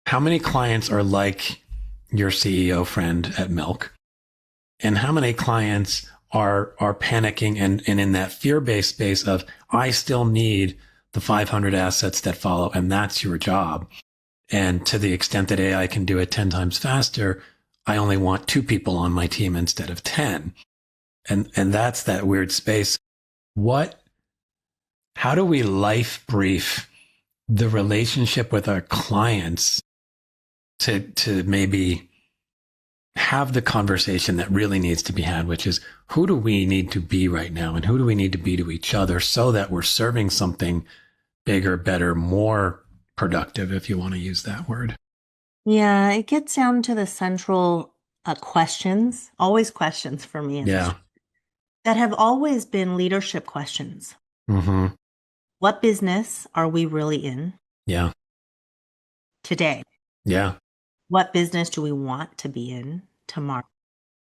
how many clients are like your CEO friend at Milk, and how many clients are panicking and in that fear-based space of, I still need the 500 assets that follow, and that's your job. And to the extent that AI can do it 10 times faster, I only want 2 people on my team instead of 10. And that's that weird space. How do we life brief the relationship with our clients to maybe have the conversation that really needs to be had, which is, who do we need to be right now? And who do we need to be to each other so that we're serving something bigger, better, more productive, if you want to use that word? Yeah, it gets down to the central questions, always questions for me in this, Yeah. that have always been leadership questions. Mm-hmm. What business are we really in Yeah. today? Yeah. What business do we want to be in tomorrow?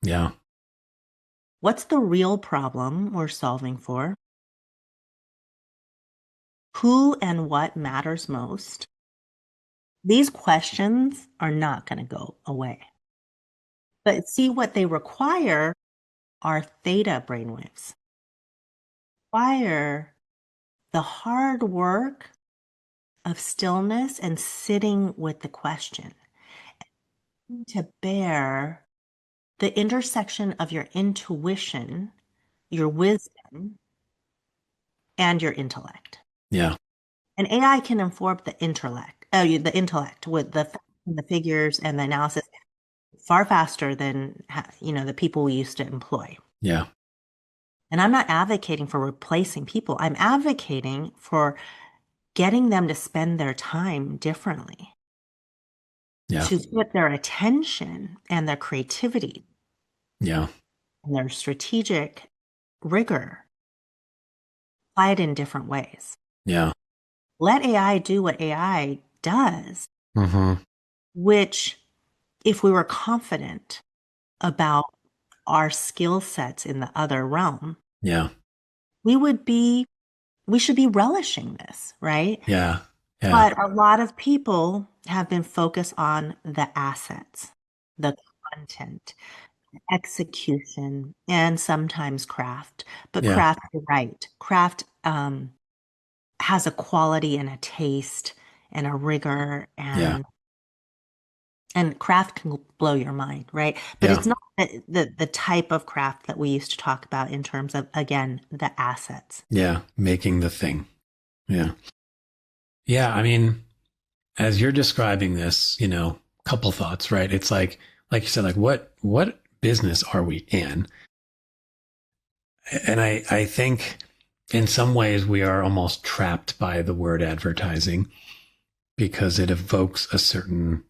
Yeah. What's the real problem we're solving for? Who and what matters most? These questions are not going to go away. But see, what they require are theta brainwaves. Require the hard work of stillness and sitting with the question, to bear the intersection of your intuition, your wisdom, and your intellect. Yeah. And AI can inform the intellect with the figures and the analysis far faster than the people we used to employ. Yeah. And I'm not advocating for replacing people. I'm advocating for getting them to spend their time differently, Yeah. to put their attention and their creativity Yeah. and their strategic rigor applied in different ways. Yeah. Let AI do what AI does, Mm-hmm. which, if we were confident about our skill sets in the other realm, Yeah. we should be relishing this, right? Yeah. Yeah. But a lot of people have been focused on the assets, the content, execution, and sometimes craft. But Yeah. craft, you're right. Craft has a quality and a taste and a rigor, Yeah. and craft can blow your mind, right? But Yeah. it's not the type of craft that we used to talk about in terms of, again, the assets. Yeah. Making the thing. Yeah. Yeah. I mean, as you're describing this, couple thoughts, right? It's like you said, like, what business are we in? And I think in some ways we are almost trapped by the word advertising because it evokes a certain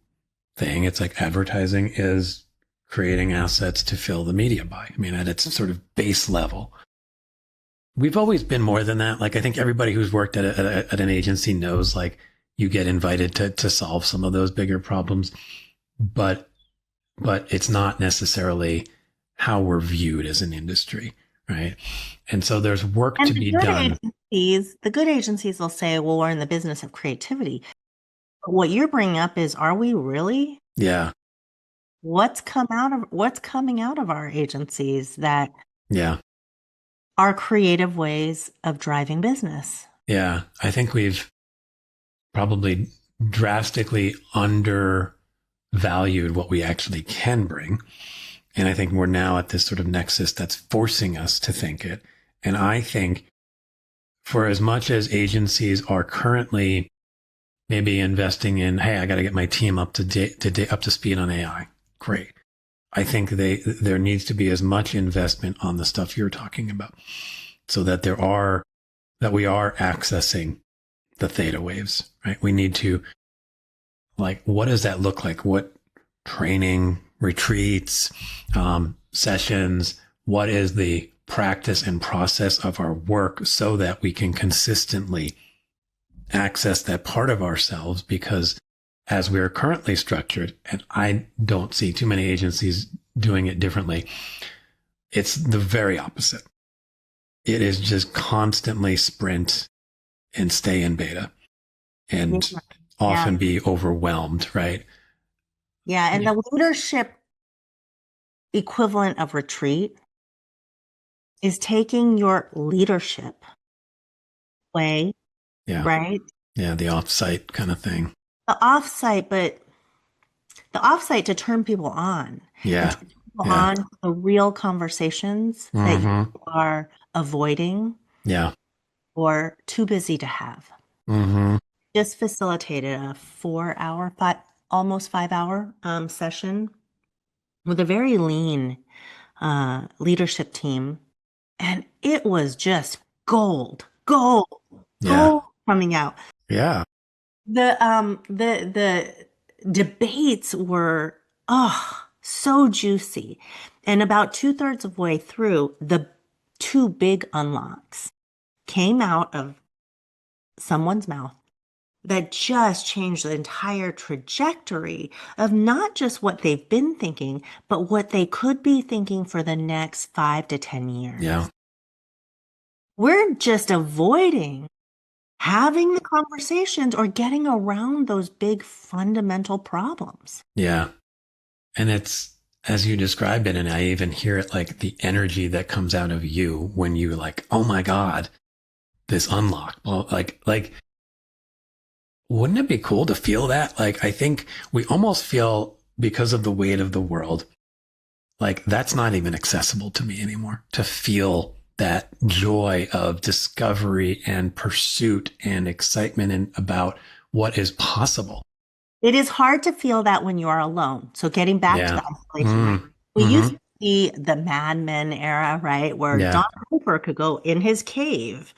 thing. It's like advertising is creating assets to fill the media buy. I mean, at its sort of base level. We've always been more than that. Like, I think everybody who's worked at an agency knows, like, you get invited to solve some of those bigger problems, but it's not necessarily how we're viewed as an industry, right? And so there's work And to be done. the good agencies will say, well, we're in the business of creativity. But what you're bringing up is, are we really? Yeah. What's coming out of our agencies that Yeah. are creative ways of driving business? Yeah. I think we've probably drastically undervalued what we actually can bring. And I think we're now at this sort of nexus that's forcing us to think it. And I think for as much as agencies are currently maybe investing in, hey, I got to get my team up to speed on AI. Great. I think there needs to be as much investment on the stuff you're talking about, so that we are accessing the theta waves, right? We need to, like, what does that look like? What training, retreats, sessions? What is the practice and process of our work so that we can consistently access that part of ourselves? Because as we're currently structured, and I don't see too many agencies doing it differently, it's the very opposite. It is just constantly sprint and stay in beta and often be overwhelmed, right? Yeah. And the leadership equivalent of retreat is taking your leadership way, right? Yeah, the offsite kind of thing. The offsite to turn people on. Yeah. And turn people on to the real conversations that you are avoiding. Yeah. Or too busy to have. Just facilitated a 4-hour, almost 5-hour session with a very lean leadership team. And it was just gold coming out. Yeah. The debates were so juicy. And about 2/3 of the way through, the two big unlocks came out of someone's mouth that just changed the entire trajectory of not just what they've been thinking, but what they could be thinking for the next 5 to 10 years. Yeah. We're just avoiding having the conversations or getting around those big fundamental problems. Yeah. And it's, as you described it, and I even hear it, like the energy that comes out of you when you like, oh my God, this unlock. Well, like, wouldn't it be cool to feel that? Like, I think we almost feel, because of the weight of the world, like that's not even accessible to me anymore, to feel that joy of discovery and pursuit and excitement about what is possible. It is hard to feel that when you are alone. So getting back to the isolation, we used to see the Mad Men era, right? Where Don Draper could go in his cave,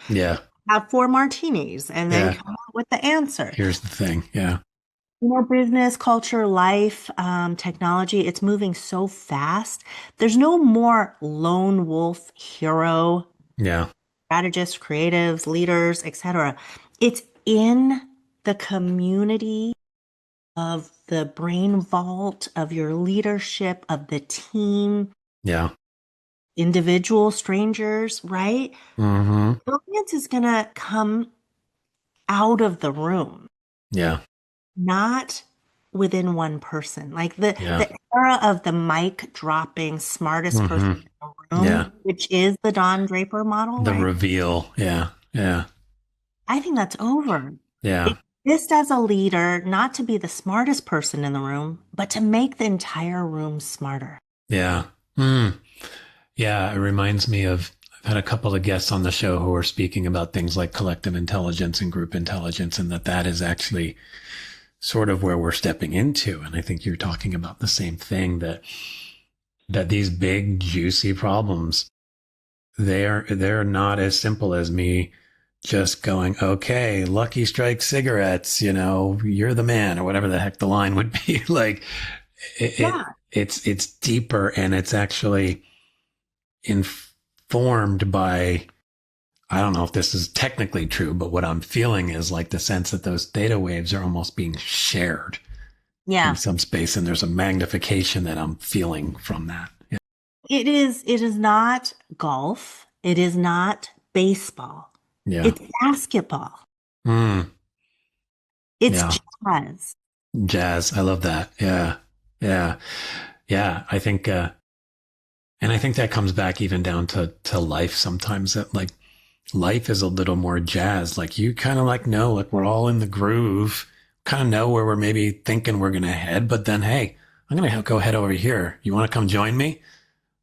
have 4 martinis, and then come out with the answer. Here's the thing. Yeah. Business, culture, life, technology, it's moving so fast. There's no more lone wolf hero, strategists, creatives, leaders, etc. It's in the community of the brain vault, of your leadership, of the team. Yeah. Individual strangers, right? Brilliance is going to come out of the room. Yeah. Not within one person. Like the era of the mic dropping smartest person in the room, which is the Don Draper model. The reveal. Yeah. Yeah. I think that's over. Yeah. Exist as a leader, not to be the smartest person in the room, but to make the entire room smarter. Yeah. Yeah. It reminds me of, I've had a couple of guests on the show who are speaking about things like collective intelligence and group intelligence, and that is actually sort of where we're stepping into. And I think you're talking about the same thing, that these big, juicy problems, they're not as simple as me just going, okay, Lucky Strike cigarettes, you're the man, or whatever the heck the line would be. Like it's deeper, and it's actually informed by, I don't know if this is technically true, but what I'm feeling is like the sense that those theta waves are almost being shared in some space. And there's a magnification that I'm feeling from that. Yeah. It is not golf. It is not baseball. Yeah. It's basketball. It's jazz. Jazz. I love that. Yeah. Yeah. Yeah. I think, and I think that comes back even down to life sometimes, that like life is a little more jazz. Like you kind of like know, like we're all in the groove, kind of know where we're maybe thinking we're going to head, but then, hey, I'm going to go head over here. You want to come join me?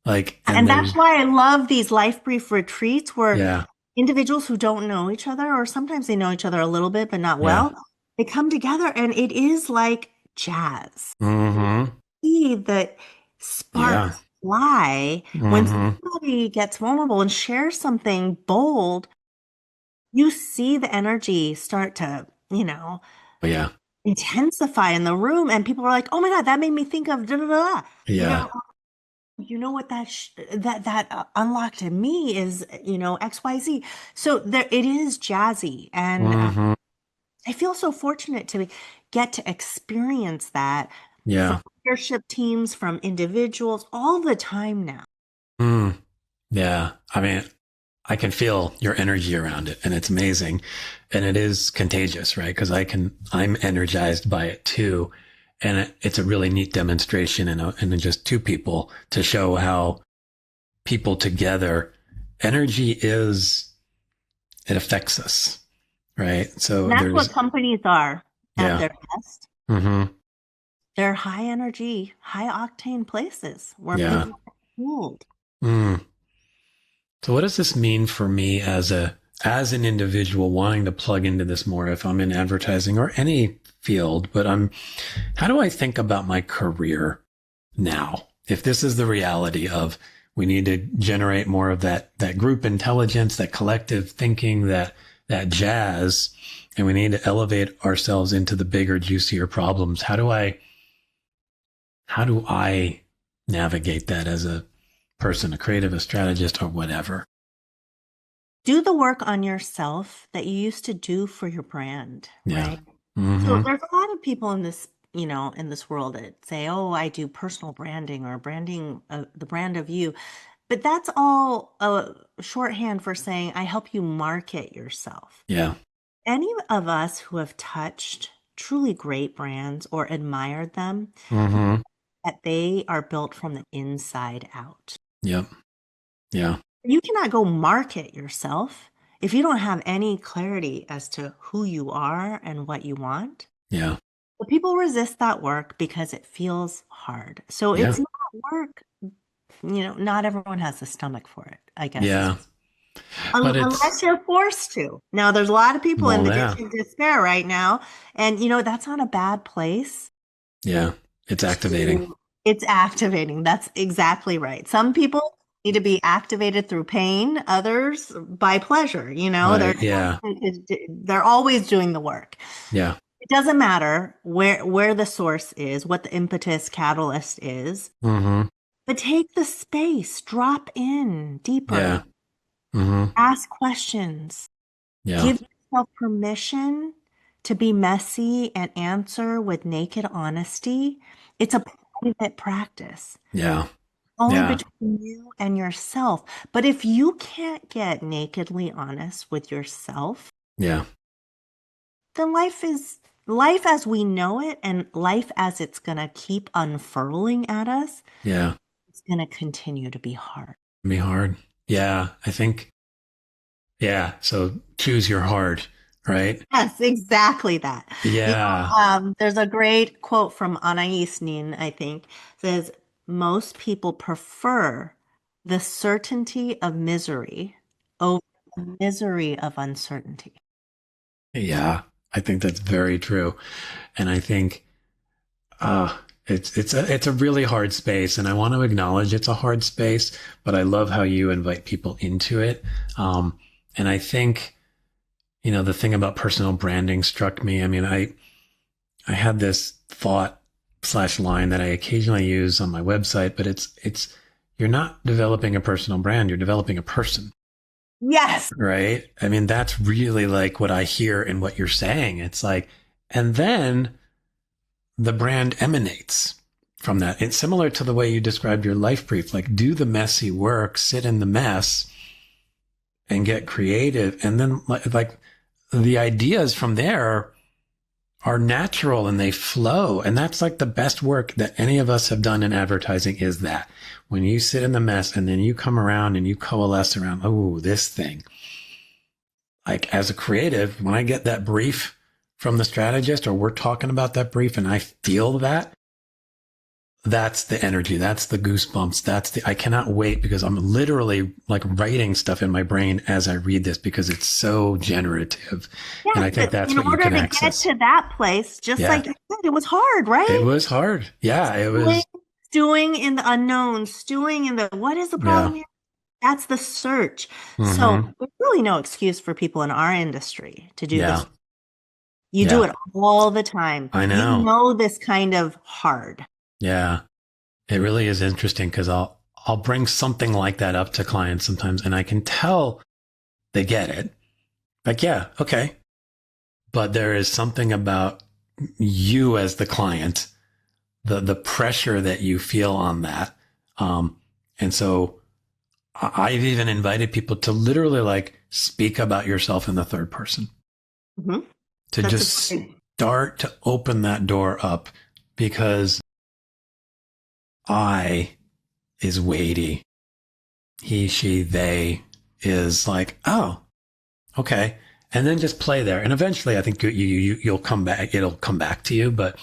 Like, and And then, that's why I love these life brief retreats where yeah, individuals who don't know each other, or sometimes they know each other a little bit, but not yeah. well, they come together and it is like jazz. Mm-hmm. See the Yeah. sparks fly when Mm-hmm. somebody gets vulnerable and shares something bold. You see the energy start to, Yeah. intensify in the room, and people are like, "Oh my God, that made me think of da da da." Yeah. What that unlocked in me is, XYZ. So there it is jazzy, and Mm-hmm. I feel so fortunate to get to experience that from Yeah. leadership teams, from individuals all the time now. Mm. Yeah. I mean, I can feel your energy around it and it's amazing. And it is contagious, right? Because I'm energized by it too. And it's a really neat demonstration and just two people to show how people together, it affects us, right? And So that's what there's, companies are at yeah. their best. Mm-hmm. They're high energy, high octane places where Yeah. people are fueled. Mm. So what does this mean for me as an individual wanting to plug into this more if I'm in advertising or any field, but how do I think about my career now? If this is the reality of we need to generate more of that group intelligence, that collective thinking, that jazz, and we need to elevate ourselves into the bigger, juicier problems. How do I navigate that as a person, a creative, a strategist, or whatever? Do the work on yourself that you used to do for your brand, Yeah. right? So Mm-hmm. there's a lot of people in this world that say, "Oh, I do personal branding or branding the brand of you." But that's all a shorthand for saying I help you market yourself. Yeah. Any of us who have touched truly great brands or admired them, Mm-hmm. that they are built from the inside out. Yep. Yeah. You cannot go market yourself if you don't have any clarity as to who you are and what you want. Yeah. But people resist that work because it feels hard. So Yeah. it's not work. Not everyone has the stomach for it, I guess, Yeah. But it's, unless you're forced to. Now, there's a lot of people in well, the yeah. ditch of despair right now, and that's not a bad place. Yeah. It's activating. It's activating. That's exactly right. Some people need to be activated through pain, others by pleasure. Right. Yeah. They're always doing the work. Yeah. It doesn't matter where the source is, what the impetus catalyst is, Mm-hmm. but take the space, drop in deeper, Yeah. Mm-hmm. ask questions, Yeah. give yourself permission to be messy and answer with naked honesty. It's a private practice, Yeah. only Yeah. between you and yourself. But if you can't get nakedly honest with yourself, Yeah. then life as we know it and life as it's going to keep unfurling at us, Yeah. it's going to continue to be hard. Be hard. Yeah. I think, yeah. So choose your heart, right? Yes, exactly that. Yeah. There's a great quote from Anais Nin, I think, says, most people prefer the certainty of misery over the misery of uncertainty. Yeah. I think that's very true. And I think, uh, it's a really hard space, and I want to acknowledge it's a hard space, but I love how you invite people into it. And I think, the thing about personal branding struck me. I mean, I had this thought slash line that I occasionally use on my website, but it's you're not developing a personal brand, you're developing a person, Yes. right? I mean, that's really like what I hear in what you're saying. It's like, and then the brand emanates from that. It's similar to the way you described your life brief, like do the messy work, sit in the mess and get creative. And then like the ideas from there are natural and they flow. And that's like the best work that any of us have done in advertising is that when you sit in the mess and then you come around and you coalesce around, oh, this thing. Like as a creative, when I get that brief from the strategist or we're talking about that brief and I feel that, that's the energy. That's the goosebumps. I cannot wait because I'm literally like writing stuff in my brain as I read this because it's so generative. Yeah, And I think that's in what you order can to get access. to that place, just Yeah. like you said, it was hard, It right? was hard. Yeah. It was. Stewing in the unknown, stewing in the what is the Yeah. problem here? That's the search. So Hmm. there's really no excuse for people in our industry to do Yeah. this. You do Yeah. it all the time. I You know. know this kind of hard. Yeah. It really is interesting because I'll bring something like that up to clients sometimes and I can tell they get it. Like, yeah, okay. But there is something about you as the client, the pressure that you feel on that. And so I've even invited people to literally like speak about yourself in the third person, Hmm. to That's a just great. start to open that door up because I is weighty. He, she, they is like, oh, okay. And then just play there. And eventually I think you'll come back. It'll come back to you, but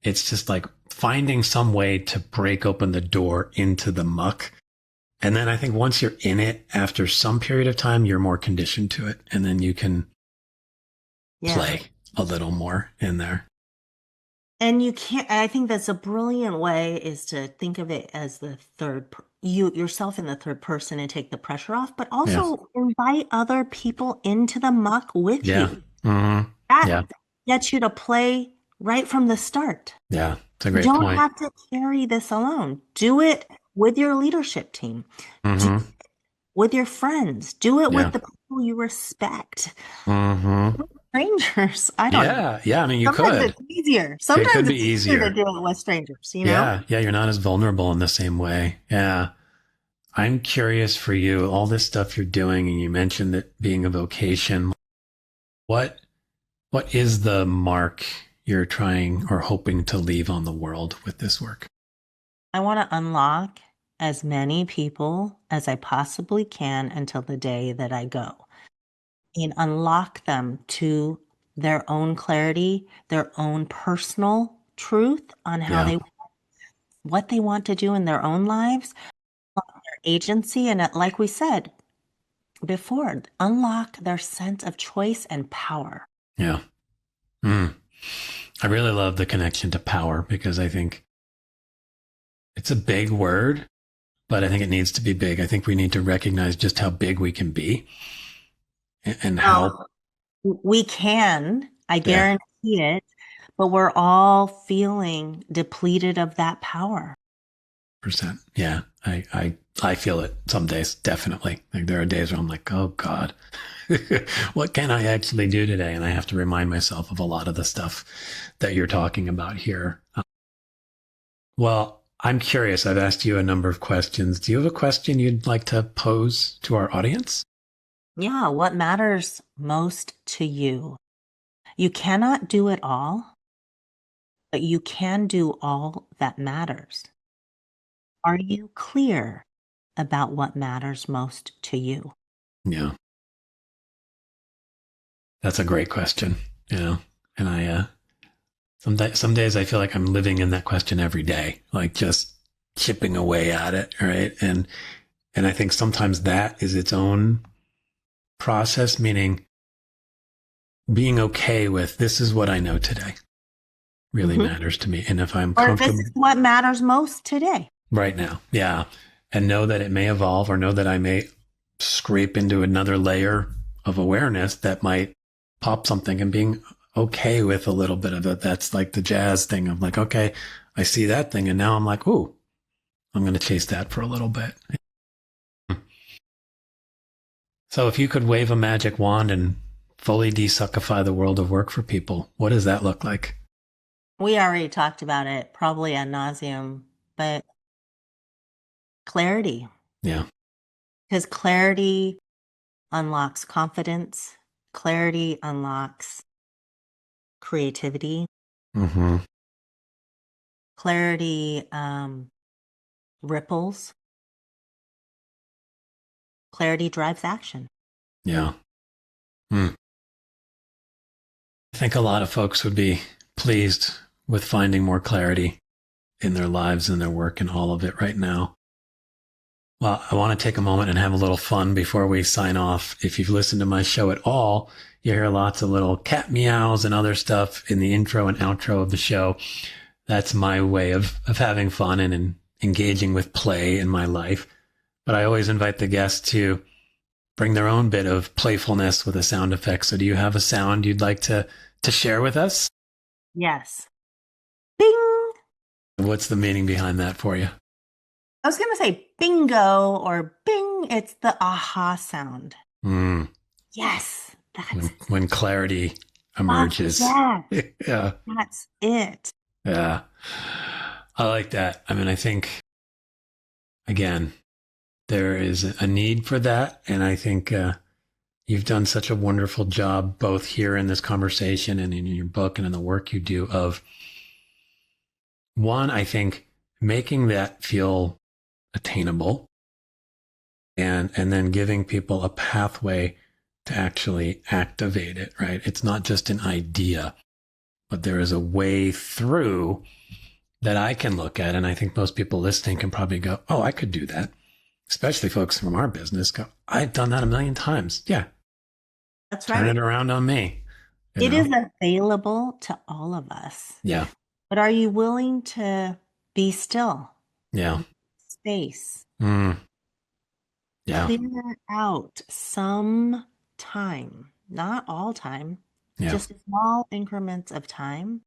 it's just like finding some way to break open the door into the muck. And then I think once you're in it, after some period of time, you're more conditioned to it. And then you can Yeah. play a little more in there. And you can't, I think that's a brilliant way is to think of it as the you yourself in the third person and take the pressure off, but Yeah. also invite other people into the muck with Yeah. you. Mm-hmm. That Yeah. gets you to play right from the start. Yeah. It's a You great don't point. have to carry this alone. Do it with your leadership team. Do Mm-hmm. it with your friends. Do it Yeah. with the people you respect. Mm-hmm. Strangers. I don't know. Yeah. Yeah. I mean, you Sometimes could. it's easier. It could Sometimes be it's easier to easier. do it with strangers, you know? Yeah. Yeah. You're not as vulnerable in the same way. Yeah. I'm curious for you, all this stuff you're doing, and you mentioned that being a vocation. What what is the mark you're trying or hoping to leave on the world with this work? I want to unlock as many people as I possibly can until the day that I go and unlock them to their own clarity, their own personal truth on how Yeah. what they want to do in their own lives, their agency, and like we said before, unlock their sense of choice and power. Yeah. Mm. I really love the connection to power because I think it's a big word, but I think it needs to be big. I think we need to recognize just how big we can be and how, We can, I yeah, guarantee it, but we're all feeling depleted of that power. percent. Yeah. I feel it some days, definitely. Like there are days where I'm like, oh God, what can I actually do today? And I have to remind myself of a lot of the stuff that you're talking about here. Well, I'm curious. I've asked you a number of questions. Do you have a question you'd like to pose to our audience? Yeah, what matters most to you? You cannot do it all, but you can do all that matters. Are you clear about what matters most to you? Yeah, that's a great question. And some days I feel like I'm living in that question every day, like just chipping away at it. Right. And I think sometimes that is its own process, meaning being okay with this is what I know today really matters to me. And if I'm Or this comfortable is what matters most today. right now, yeah, and know that it may evolve or know that I may scrape into another layer of awareness that might pop something and being okay with a little bit of it. That's like the jazz thing of like, okay, I see that thing. And now I'm like, ooh, I'm going to chase that for a little bit. So if you could wave a magic wand and fully desuckify the world of work for people, what does that look like? We already talked about it, probably ad nauseum, but clarity, Yeah. because clarity unlocks confidence, clarity unlocks creativity, Mm-hmm. clarity ripples, clarity drives action. Yeah. Mm. I think a lot of folks would be pleased with finding more clarity in their lives and their work and all of it right now. Well, I want to take a moment and have a little fun before we sign off. If you've listened to my show at all, you hear lots of little cat meows and other stuff in the intro and outro of the show. That's my way of having fun and engaging with play in my life. But I always invite the guests to bring their own bit of playfulness with a sound effect. So do you have a sound you'd like to share with us? Yes. Bing. What's the meaning behind that for you? I was going to say bingo or bing. It's the aha sound. Yes. That's when clarity emerges. Yeah. Yeah. That's it. Yeah. I like that. I mean, I think, again, there is a need for that. And I think you've done such a wonderful job, both here in this conversation and in your book and in the work you do of, one, I think, making that feel attainable and then giving people a pathway to actually activate it, right? It's not just an idea, but there is a way through that I can look at. And I think most people listening can probably go, oh, I could do that. Especially folks from our business go, I've done that a million times. Yeah. That's right. Turn it around on me. It is available to all of us. Yeah. But are you willing to be still? Yeah. Space. Yeah. Clear out some time, not all time, just small increments of time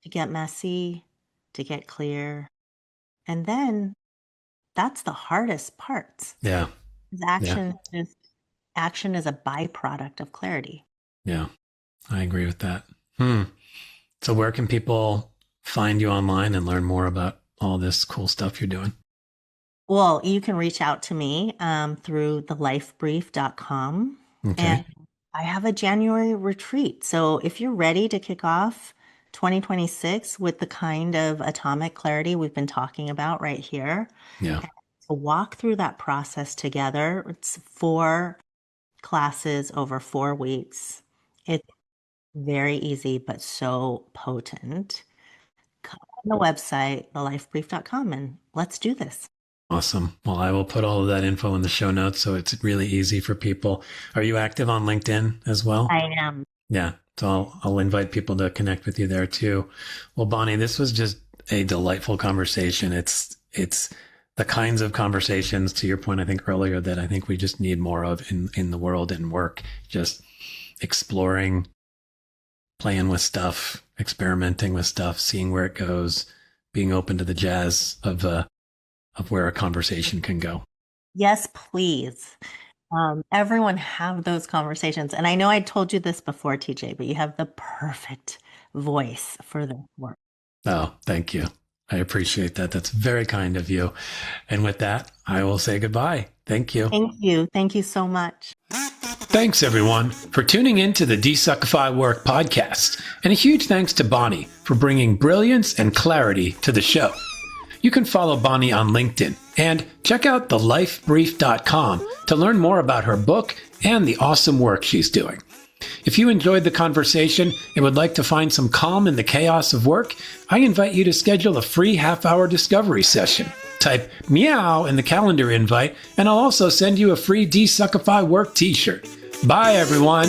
to get messy, to get clear. And then that's the hardest part. Yeah. Action is a byproduct of clarity. Yeah. I agree with that. So where can people find you online and learn more about all this cool stuff you're doing? Well, you can reach out to me through thelifebrief.com. Okay. And I have a January retreat. So if you're ready to kick off 2026 with the kind of atomic clarity we've been talking about right here, to walk through that process together, it's 4 classes over 4 weeks. It's very easy, but so potent. Come on the website, thelifebrief.com, and let's do this. Awesome. Well, I will put all of that info in the show notes so it's really easy for people. Are you active on LinkedIn as well? I am. Yeah. So I'll invite people to connect with you there too. Well, Bonnie, this was just a delightful conversation. It's the kinds of conversations, to your point, I think earlier, that I think we just need more of in the world and work. Just exploring, playing with stuff, experimenting with stuff, seeing where it goes, being open to the jazz of where a conversation can go. Yes, please. Everyone have those conversations. And I know I told you this before, TJ, but you have the perfect voice for the work. Oh, thank you. I appreciate that. That's very kind of you. And with that, I will say goodbye. Thank you. Thank you. Thank you so much. Thanks, everyone, for tuning in to the DesuckifyWork podcast. And a huge thanks to Bonnie for bringing brilliance and clarity to the show. You can follow Bonnie on LinkedIn and check out thelifebrief.com to learn more about her book and the awesome work she's doing. If you enjoyed the conversation and would like to find some calm in the chaos of work, I invite you to schedule a free half-hour discovery session. Type meow in the calendar invite, and I'll also send you a free Desuckify Work t-shirt. Bye, everyone.